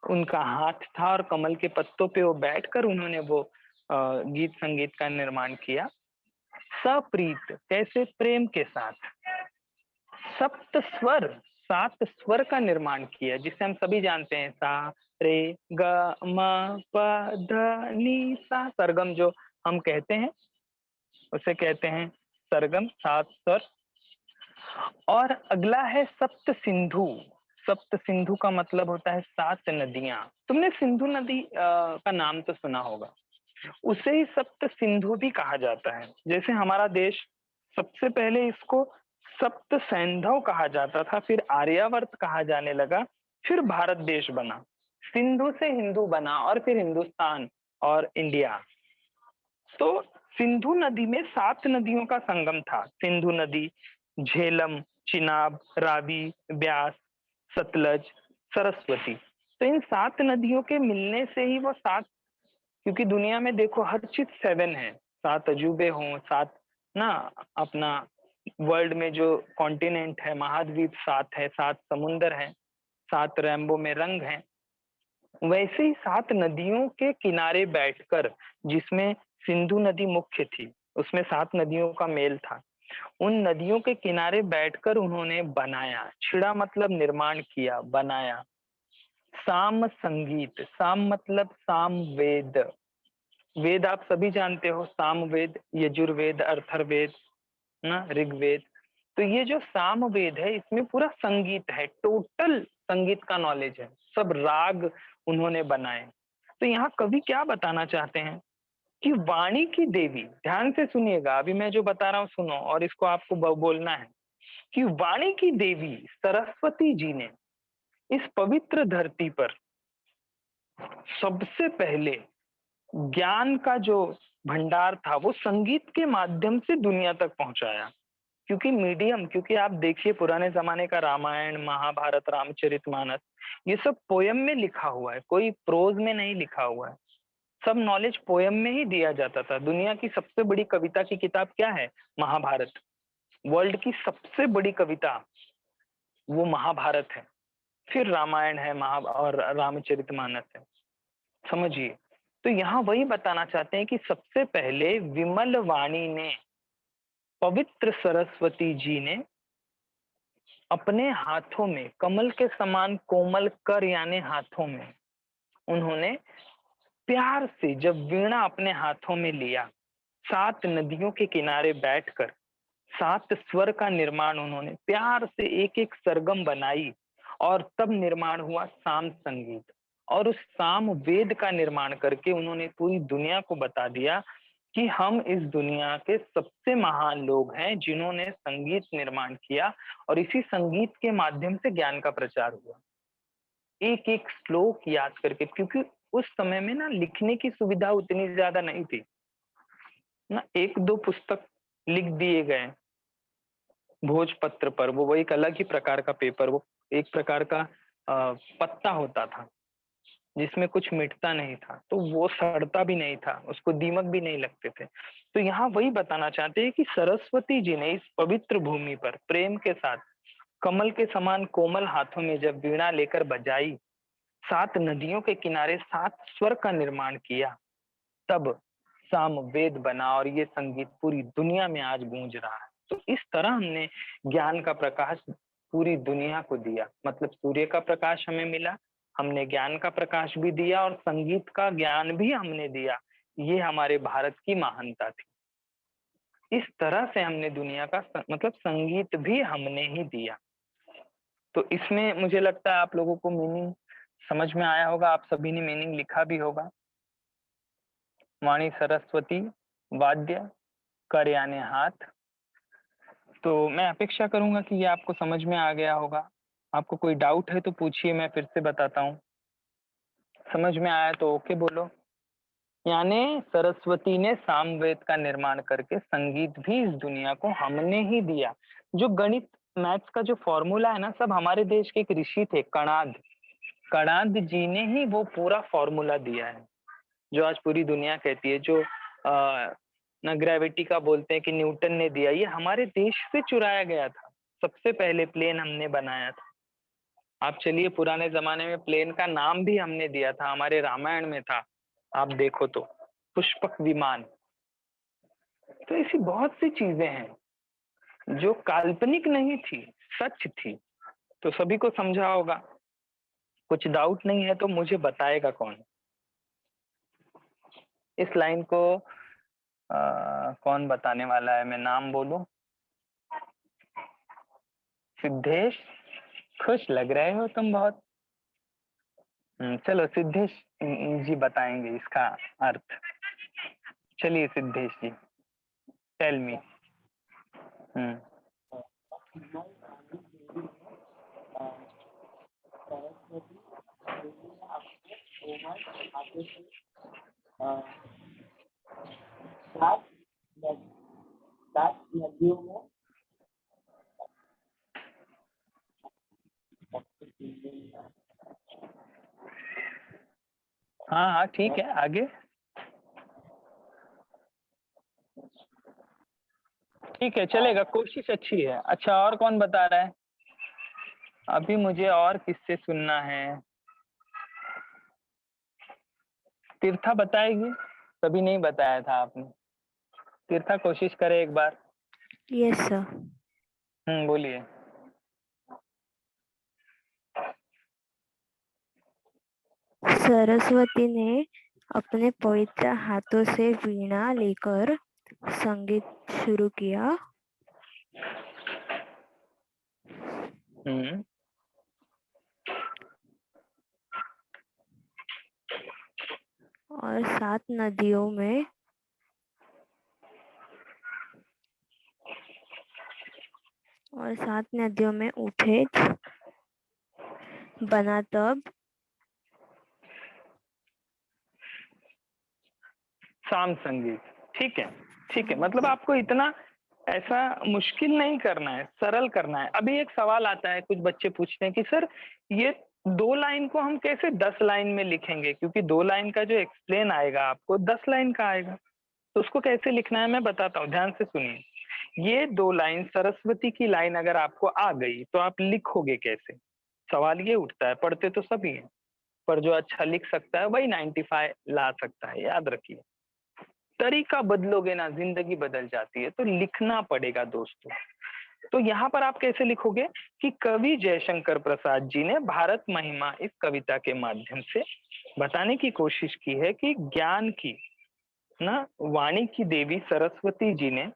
उनका हाथ था और कमल के पत्तों पे वो बैठकर उन्होंने वो गीत संगीत का निर्माण किया। सप्रीत, कैसे? प्रेम के साथ। सप्त स्वर, 7 स्वर का निर्माण किया, जिसे हम सभी जानते हैं, सा रे ग म प ध नि सा। सरगम जो हम कहते हैं उसे कहते हैं सरगम, 7 स्वर। और अगला है सप्त सिंधु। सप्त सिंधु का मतलब होता है 7 नदियां। तुमने सिंधु नदी का नाम तो सुना होगा, उसे ही सप्त सिंधु भी कहा जाता है। जैसे हमारा देश, सबसे पहले इसको सप्त सैंधव कहा जाता था, फिर आर्यावर्त कहा जाने लगा, फिर भारत देश बना, सिंधु से हिंदू बना और फिर हिंदुस्तान और इंडिया। तो सिंधु नदी में 7 नदियों का संगम था। सिंधु नदी, झेलम, चिनाब, रावी, ब्यास, सतलज, सरस्वती। तो इन 7 नदियों के मिलने से ही वो 7, क्योंकि दुनिया में देखो हर चीज 7 है, 7 अजूबे हों, 7 ना, अपना वर्ल्ड में जो कॉन्टिनेंट है, महाद्वीप 7 है, 7 समुंदर हैं, 7 रैम्बो में रंग हैं। वैसे ही 7 नदियों के किनारे बैठकर, जिसमें सिंधु नदी मुख्य थी, उसमें 7 नदियों का मेल था, उन नदियों के किनारे बैठकर उन्होंने बनाया। छिड़ा मतलब निर्माण किया, बनाया साम संगीत। साम मतलब साम वेद। वेद आप सभी जानते हो, साम वेद, यजुर्वेद, अर्थर्वेद, ना, ऋग्वेद। तो ये जो साम वेद है, इसमें पूरा संगीत है, टोटल संगीत का नॉलेज है, सब राग उन्होंने बनाए। तो यहाँ कवि क्या बताना चाहते हैं कि वाणी की देवी, ध्यान से सुनिएगा, अभी मैं जो बता रहा हूँ सुनो, और इसको आपको बोलना है कि वाणी की देवी सरस्वती जी ने इस पवित्र धरती पर सबसे पहले ज्ञान का जो भंडार था वो संगीत के माध्यम से दुनिया तक पहुंचाया। क्योंकि मीडियम, क्योंकि आप देखिए पुराने जमाने का रामायण, महाभारत, रामचरितमानस, ये सब पोयम में लिखा हुआ है, कोई प्रोज में नहीं लिखा हुआ है। सब नॉलेज पोयम में ही दिया जाता था। दुनिया की सबसे बड़ी कविता की किताब क्या है? महाभारत। वर्ल्ड की सबसे बड़ी कविता वो महाभारत है, फिर रामायण है, और रामचरितमानस है। समझिए, तो यहाँ वही बताना चाहते हैं कि सबसे पहले विमल वाणी ने, पवित्र सरस्वती जी ने अपने हाथों में कमल के समान कोमल कर, यानी हाथों में उन्होंने प्यार से जब वीणा अपने हाथों में लिया, 7 नदियों के किनारे बैठकर 7 स्वर का निर्माण उन्होंने प्यार से एक एक सरगम बनाई, और तब निर्माण हुआ साम संगीत। और उस साम वेद का निर्माण करके उन्होंने पूरी दुनिया को बता दिया कि हम इस दुनिया के सबसे महान लोग हैं जिन्होंने संगीत निर्माण किया, और इसी संगीत के माध्यम से ज्ञान का प्रचार हुआ। एक एक श्लोक याद करके, क्योंकि उस समय में ना लिखने की सुविधा उतनी ज्यादा नहीं थी ना, 1-2 पुस्तक लिख दिए गए भोजपत्र पर, वो एक अलग ही प्रकार का पेपर, वो एक प्रकार का पत्ता होता था जिसमें कुछ मिटता नहीं था, तो वो सड़ता भी नहीं था, उसको दीमक भी नहीं लगते थे। तो यहाँ वही बताना चाहते हैं कि सरस्वती जी ने इस पवित्र भूमि पर प्रेम के साथ कमल के समान कोमल हाथों में जब वीणा लेकर बजाई, 7 नदियों के किनारे 7 स्वर का निर्माण किया, तब साम वेद बना, और ये संगीत पूरी दुनिया में आज गूंज रहा है। तो इस तरह हमने ज्ञान का प्रकाश पूरी दुनिया को दिया। मतलब सूर्य का प्रकाश हमें मिला, हमने ज्ञान का प्रकाश भी दिया, और संगीत का ज्ञान भी हमने दिया। ये हमारे भारत की महानता थी। इस तरह से हमने दुनिया का मतलब संगीत भी हमने ही दिया। तो इसमें मुझे लगता है आप लोगों को मीनिंग समझ में आया होगा, आप सभी ने मीनिंग लिखा भी होगा। वाणी सरस्वती, वाद्य, कर यानी हाथ। तो मैं अपेक्षा करूंगा कि ये आपको समझ में आ गया होगा। आपको कोई डाउट है तो पूछिए, मैं फिर से बताता हूँ। समझ में आया तो ओके बोलो। यानी सरस्वती ने सामवेद का निर्माण करके संगीत भी इस दुनिया को हमने ही दिया। जो गणित मैथ्स का जो फॉर्मूला है ना, सब हमारे देश के एक ऋषि थे, कणाद। कणाद जी ने ही वो पूरा फॉर्मूला दिया है जो आज पूरी दुनिया कहती है। जो ना ग्रेविटी का बोलते हैं कि न्यूटन ने दिया, ये हमारे देश से चुराया गया था। सबसे पहले प्लेन हमने बनाया था। आप चलिए, पुराने जमाने में प्लेन का नाम भी हमने दिया था, हमारे रामायण में था, आप देखो तो, पुष्पक विमान। तो ऐसी बहुत सी चीजें हैं जो काल्पनिक नहीं थी, सच थी। तो सभी को समझा होगा। कुछ डाउट नहीं है तो मुझे बताएगा कौन? इस लाइन को कौन बताने वाला है? मैं नाम बोलूं? सिद्धेश, खुश लग रहे हो तुम बहुत। चलो सिद्धेश जी बताएंगे इसका अर्थ। चलिए सिद्धेश जी, टेल मी। हाँ हाँ ठीक है, आगे। ठीक है, चलेगा, कोशिश अच्छी है। अच्छा, और कौन बता रहा है? अभी मुझे और किससे सुनना है? तीर्था बताएगी? कभी नहीं बताया था आपने। तीर्था कोशिश करे एक बार। Yes sir. बोलिए। सरस्वती ने अपने पवित्र हाथों से वीणा लेकर संगीत शुरू किया। और 7 नदियों में और 7 नदियों में उठे बना तब शाम संगीत। ठीक है, ठीक है, मतलब आपको इतना ऐसा मुश्किल नहीं करना है, सरल करना है। अभी एक सवाल आता है, कुछ बच्चे पूछते हैं कि सर ये 2 लाइन को हम कैसे 10 लाइन में लिखेंगे, क्योंकि 2 लाइन का जो एक्सप्लेन आएगा आपको 10 लाइन का आएगा, तो उसको कैसे लिखना है मैं बताता हूँ, ध्यान से सुनिए। ये 2 लाइन, सरस्वती की लाइन अगर आपको आ गई तो आप लिखोगे कैसे? सवाल ये उठता है। पढ़ते तो सभी हैं, पर जो अच्छा लिख सकता है वही 95 ला सकता है, याद रखिए। तरीका बदलोगे ना, जिंदगी बदल जाती है, तो लिखना पड़ेगा दोस्तों। तो यहाँ पर आप कैसे लिखोगे कि कवि जयशंकर प्रसाद जी ने भारत महिमा इस कविता के माध्यम से बताने की कोशिश की है कि ज्ञान की ना वाणी की देवी सरस्वती जी ने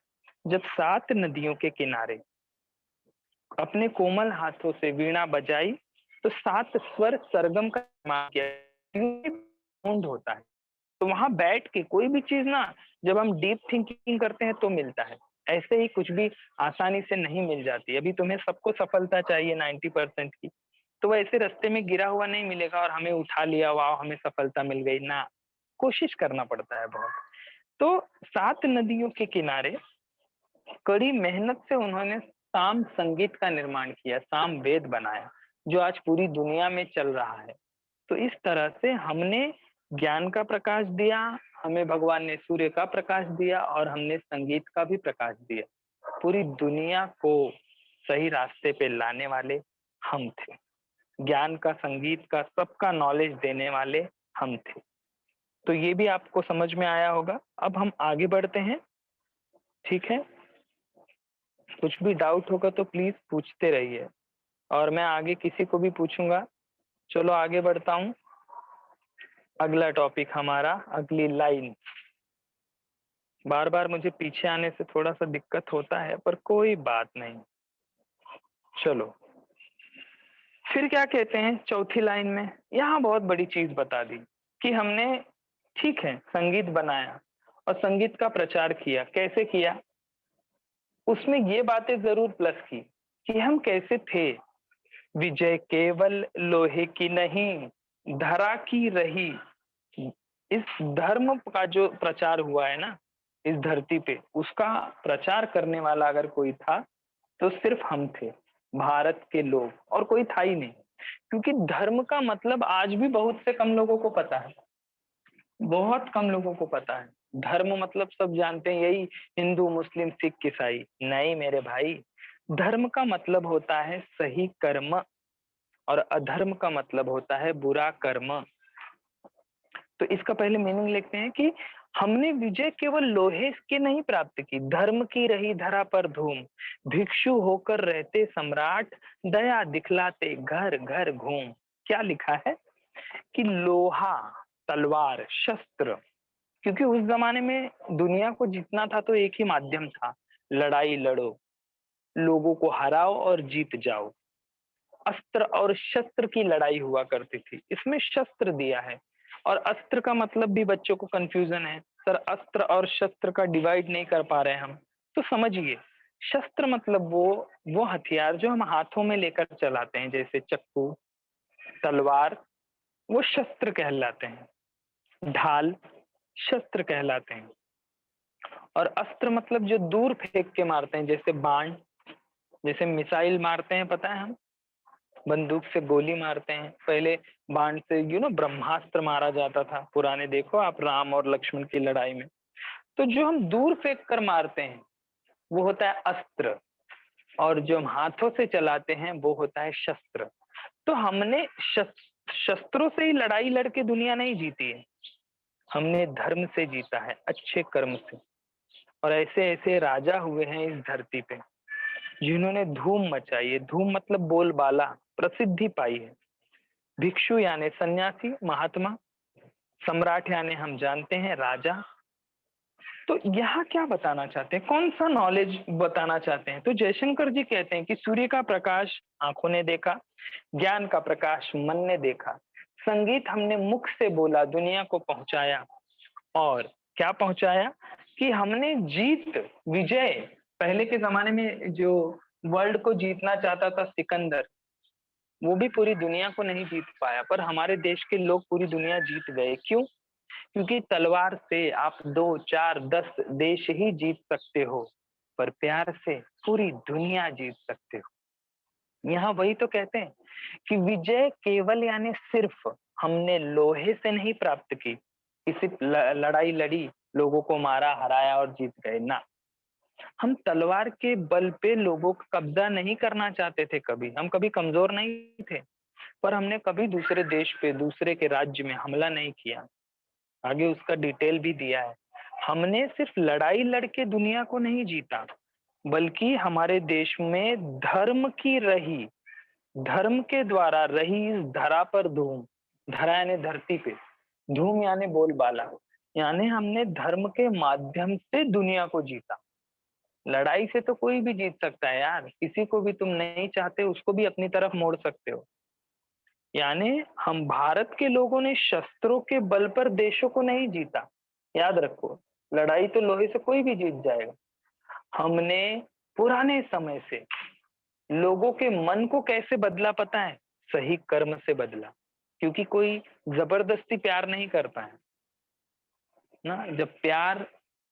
जब 7 नदियों के किनारे अपने कोमल हाथों से वीणा बजाई तो 7 स्वर सरगम का निर्माण किया। साउंड होता है, तो वहां बैठ के कोई भी चीज ना, जब हम डीप थिंकिंग करते हैं तो मिलता है, ऐसे ही कुछ भी आसानी से नहीं मिल जाती। अभी तुम्हें सबको सफलता चाहिए 90% की, तो वो ऐसे रास्ते में गिरा हुआ नहीं मिलेगा और हमें उठा लिया, वाह हमें सफलता मिल गई ना, कोशिश करना पड़ता है बहुत। तो 7 नदियों के किनारे कड़ी मेहनत से उन्होंने साम संगीत का निर्माण किया, साम वेद बनाया, जो आज पूरी दुनिया में चल रहा है। तो इस तरह से हमने ज्ञान का प्रकाश दिया, हमें भगवान ने सूर्य का प्रकाश दिया और हमने संगीत का भी प्रकाश दिया। पूरी दुनिया को सही रास्ते पे लाने वाले हम थे, ज्ञान का, संगीत का, सबका नॉलेज देने वाले हम थे। तो ये भी आपको समझ में आया होगा। अब हम आगे बढ़ते हैं, ठीक है? कुछ भी डाउट होगा तो प्लीज पूछते रहिए, और मैं आगे किसी को भी पूछूंगा। चलो आगे बढ़ता हूँ। अगला टॉपिक हमारा, अगली लाइन। बार बार मुझे पीछे आने से थोड़ा सा दिक्कत होता है, पर कोई बात नहीं। चलो फिर क्या कहते हैं चौथी लाइन में, यहाँ बहुत बड़ी चीज बता दी कि हमने, ठीक है, संगीत बनाया और संगीत का प्रचार किया। कैसे किया? उसमें ये बातें जरूर प्लस की कि हम कैसे थे। विजय केवल लोहे की नहीं, धरा की रही। इस धर्म का जो प्रचार हुआ है ना इस धरती पे, उसका प्रचार करने वाला अगर कोई था तो सिर्फ हम थे, भारत के लोग, और कोई था ही नहीं। क्योंकि धर्म का मतलब आज भी बहुत से कम लोगों को पता है, बहुत कम लोगों को पता है। धर्म मतलब सब जानते हैं यही हिंदू मुस्लिम सिख ईसाई, नहीं मेरे भाई। धर्म का मतलब होता है सही कर्म, और अधर्म का मतलब होता है बुरा कर्म। तो इसका पहले मीनिंग लिखते हैं कि हमने विजय केवल लोहे की नहीं प्राप्त की, धर्म की रही धरा पर धूम, भिक्षु होकर रहते सम्राट, दया दिखलाते घर घर घूम। क्या लिखा है कि लोहा, तलवार, शस्त्र, क्योंकि उस जमाने में दुनिया को जीतना था तो एक ही माध्यम था, लड़ाई लड़ो, लोगों को हराओ और जीत जाओ। अस्त्र और शस्त्र की लड़ाई हुआ करती थी, इसमें शस्त्र दिया है। और अस्त्र का मतलब भी बच्चों को कंफ्यूजन है, सर अस्त्र और शस्त्र का डिवाइड नहीं कर पा रहे हैं हम, तो समझिए शस्त्र मतलब वो हथियार जो हम हाथों में लेकर चलाते हैं, जैसे चक्कू, तलवार, वो शस्त्र कहलाते हैं। ढाल शस्त्र कहलाते हैं। और अस्त्र मतलब जो दूर फेंक के मारते हैं, जैसे बाण, जैसे मिसाइल मारते हैं, पता है हम बंदूक से गोली मारते हैं, पहले बाण से ब्रह्मास्त्र मारा जाता था पुराने, देखो आप राम और लक्ष्मण की लड़ाई में। तो जो हम दूर फेंक कर मारते हैं वो होता है अस्त्र, और जो हम हाथों से चलाते हैं वो होता है शस्त्र। तो हमने शस्त्रों से ही लड़ाई लड़के दुनिया नहीं जीती है, हमने धर्म से जीता है, अच्छे कर्म से। और ऐसे ऐसे राजा हुए हैं इस धरती पे जिन्होंने धूम मचाई है, धूम मतलब बोलबाला, प्रसिद्धि पाई है। भिक्षु यानी सन्यासी, महात्मा, सम्राट यानी हम जानते हैं राजा। तो यहाँ क्या बताना चाहते हैं, कौन सा नॉलेज बताना चाहते हैं? तो जयशंकर जी कहते हैं कि सूर्य का प्रकाश आंखों ने देखा, ज्ञान का प्रकाश मन ने देखा, संगीत हमने मुख से बोला, दुनिया को पहुंचाया। और क्या पहुंचाया कि हमने जीत, विजय, पहले के जमाने में जो वर्ल्ड को जीतना चाहता था सिकंदर, वो भी पूरी दुनिया को नहीं जीत पाया, पर हमारे देश के लोग पूरी दुनिया जीत गए। क्यों? क्योंकि तलवार से आप 2, 4, 10 देश ही जीत सकते हो, पर प्यार से पूरी दुनिया जीत सकते हो। यहाँ वही तो कहते हैं कि विजय केवल यानी सिर्फ हमने लोहे से नहीं प्राप्त की, किसी लड़ाई लड़ी, लोगों को मारा, हराया और जीत गए ना। हम तलवार के बल पे लोगों का कब्जा नहीं करना चाहते थे। कभी हम कभी कमजोर नहीं थे, पर हमने कभी दूसरे देश पे, दूसरे के राज्य में हमला नहीं किया। आगे उसका डिटेल भी दिया है। हमने सिर्फ लड़ाई लड़के दुनिया को नहीं जीता, बल्कि हमारे देश में धर्म की रही, धर्म के द्वारा रही इस धरा पर धूम, धरा यानी धरती पे, धूम यानी बोलबाला, यानी हमने धर्म के माध्यम से दुनिया को जीता। लड़ाई से तो कोई भी जीत सकता है यार, किसी को भी तुम नहीं चाहते उसको भी अपनी तरफ मोड़ सकते हो। यानी हम भारत के लोगों ने शस्त्रों के बल पर देशों को नहीं जीता। याद रखो, लड़ाई तो लोहे से कोई भी जीत जाएगा। हमने पुराने समय से लोगों के मन को कैसे बदला पता है? सही कर्म से बदला, क्योंकि कोई जबरदस्ती प्यार नहीं करता है ना। जब प्यार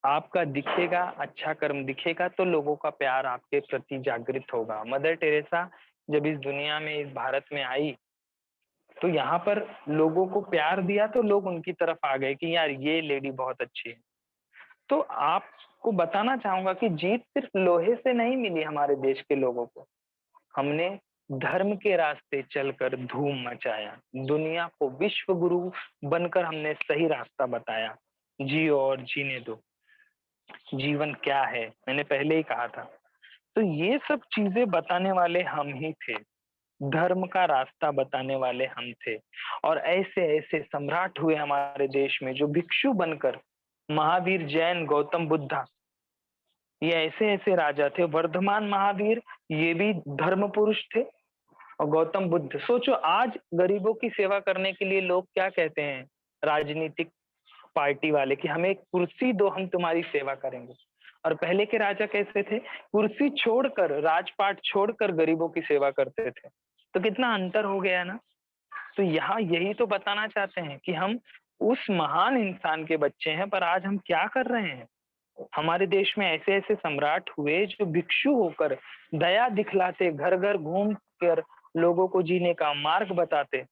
आपका दिखेगा, अच्छा कर्म दिखेगा, तो लोगों का प्यार आपके प्रति जागृत होगा। मदर टेरेसा जब इस दुनिया में, इस भारत में आई, तो यहाँ पर लोगों को प्यार दिया तो लोग उनकी तरफ आ गए कि यार ये लेडी बहुत अच्छी है। तो आपको बताना चाहूंगा कि जीत सिर्फ लोहे से नहीं मिली हमारे देश के लोगों को। हमने धर्म के रास्ते चलकर धूम मचाया, दुनिया को विश्व गुरु बनकर हमने सही रास्ता बताया। जियो और जीने दो, जीवन क्या है, मैंने पहले ही कहा था। तो ये सब चीजें बताने वाले हम ही थे, धर्म का रास्ता बताने वाले हम थे। और ऐसे ऐसे सम्राट हुए हमारे देश में जो भिक्षु बनकर, महावीर, जैन, गौतम बुद्धा, ये ऐसे ऐसे राजा थे। वर्धमान महावीर ये भी धर्म पुरुष थे। और गौतम बुद्ध, सोचो आज गरीबों की सेवा करने के लिए लोग क्या कहते हैं, राजनीतिक पार्टी वाले, कि हमें कुर्सी दो, हम तुम्हारी सेवा करेंगे। और पहले के राजा कैसे थे? कुर्सी छोड़कर, राजपाट छोड़कर गरीबों की सेवा करते थे। तो कितना अंतर हो गया ना। तो यहाँ यही तो बताना चाहते हैं कि हम उस महान इंसान के बच्चे हैं, पर आज हम क्या कर रहे हैं? हमारे देश में ऐसे ऐसे सम्राट हुए जो भिक्षु होकर दया दिखलाते, घर घर घूम कर लोगों को जीने का मार्ग बताते।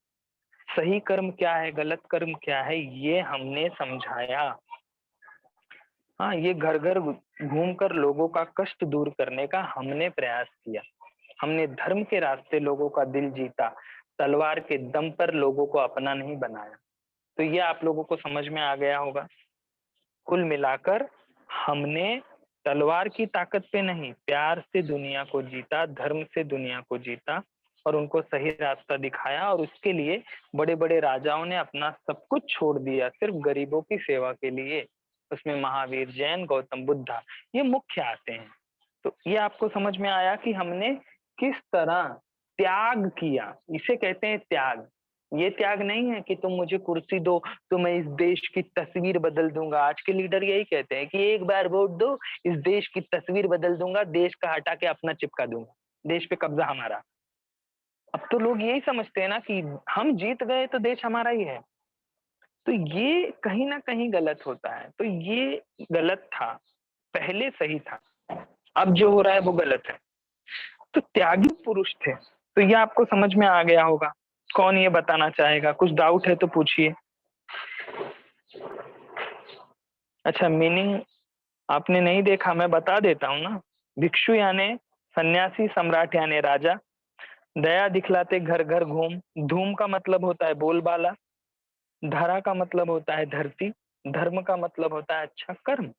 सही कर्म क्या है, गलत कर्म क्या है, ये हमने समझाया। हाँ, ये घर घर घूमकर लोगों का कष्ट दूर करने का हमने प्रयास किया। हमने धर्म के रास्ते लोगों का दिल जीता, तलवार के दम पर लोगों को अपना नहीं बनाया। तो ये आप लोगों को समझ में आ गया होगा। कुल मिलाकर हमने तलवार की ताकत पे नहीं, प्यार से दुनिया को जीता, धर्म से दुनिया को जीता और उनको सही रास्ता दिखाया। और उसके लिए बड़े बड़े राजाओं ने अपना सब कुछ छोड़ दिया सिर्फ गरीबों की सेवा के लिए। उसमें महावीर, जैन, गौतम बुद्धा ये मुख्य आते हैं। तो ये आपको समझ में आया कि हमने किस तरह त्याग किया। इसे कहते हैं त्याग। ये त्याग नहीं है कि तुम मुझे कुर्सी दो तो मैं इस देश की तस्वीर बदल दूंगा। आज के लीडर यही कहते हैं कि एक बार वोट दो, इस देश की तस्वीर बदल दूंगा, देश का हटा के अपना चिपका दूंगा, देश पे कब्जा हमारा। अब तो लोग यही समझते हैं ना कि हम जीत गए तो देश हमारा ही है। तो ये कहीं ना कहीं गलत होता है। तो ये गलत था, पहले सही था, अब जो हो रहा है वो गलत है। तो त्यागी पुरुष थे। तो ये आपको समझ में आ गया होगा। कौन ये बताना चाहेगा? कुछ डाउट है तो पूछिए। अच्छा, मीनिंग आपने नहीं देखा, मैं बता देता हूँ ना। भिक्षु यानी सन्यासी, सम्राट यानी राजा, दया दिखलाते घर घर घूम, धूम का मतलब होता है बोलबाला, धरा का मतलब होता है धरती, धर्म का मतलब होता है अच्छा कर्म।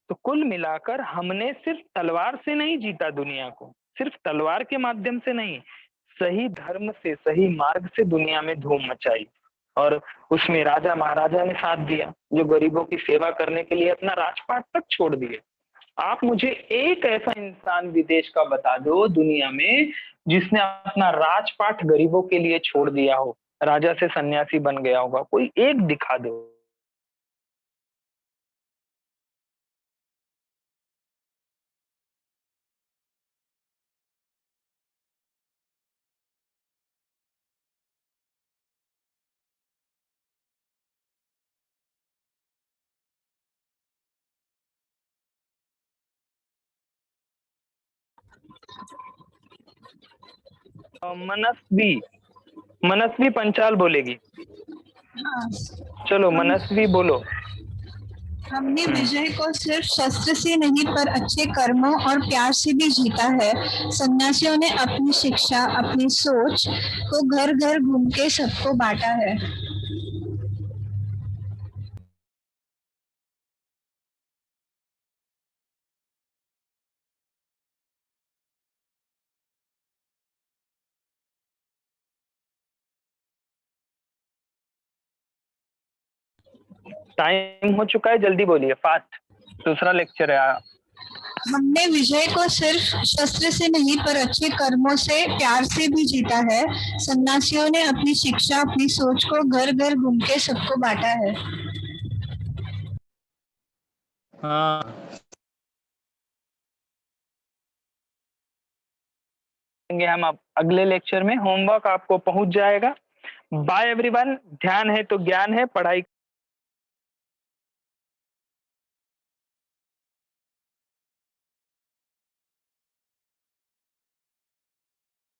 तो कुल मिलाकर हमने सिर्फ तलवार से नहीं जीता दुनिया को, सिर्फ तलवार के माध्यम से नहीं, सही धर्म से, सही मार्ग से दुनिया में धूम मचाई। और उसमें राजा महाराजा ने साथ दिया जो गरीबों की सेवा करने के लिए अपना राजपाट तक छोड़ दिए। आप मुझे एक ऐसा इंसान विदेश का बता दो दुनिया में जिसने अपना राजपाट गरीबों के लिए छोड़ दिया हो, राजा से सन्यासी बन गया होगा, कोई एक दिखा दो। मनस्वी, मनस्वी पंचाल बोलेगी। हाँ, चलो मनस्वी बोलो। हमने विजय को सिर्फ शस्त्र से नहीं पर अच्छे कर्मों और प्यार से भी जीता है। सन्यासियों ने अपनी शिक्षा, अपनी सोच को घर घर घूम के सबको बांटा है। टाइम हो चुका है, जल्दी बोलिए, फास्ट, दूसरा लेक्चर है। हमने विजय को सिर्फ शस्त्र से नहीं पर अच्छे कर्मों से, प्यार से भी जीता है। सन्यासियों ने अपनी शिक्षा, अपनी सोच को घर घर घूम के सबको बांटा है। हाँ हम अब अगले लेक्चर में। होमवर्क आपको पहुंच जाएगा। Bye everyone. ध्यान है तो ज्ञान है, पढ़ाई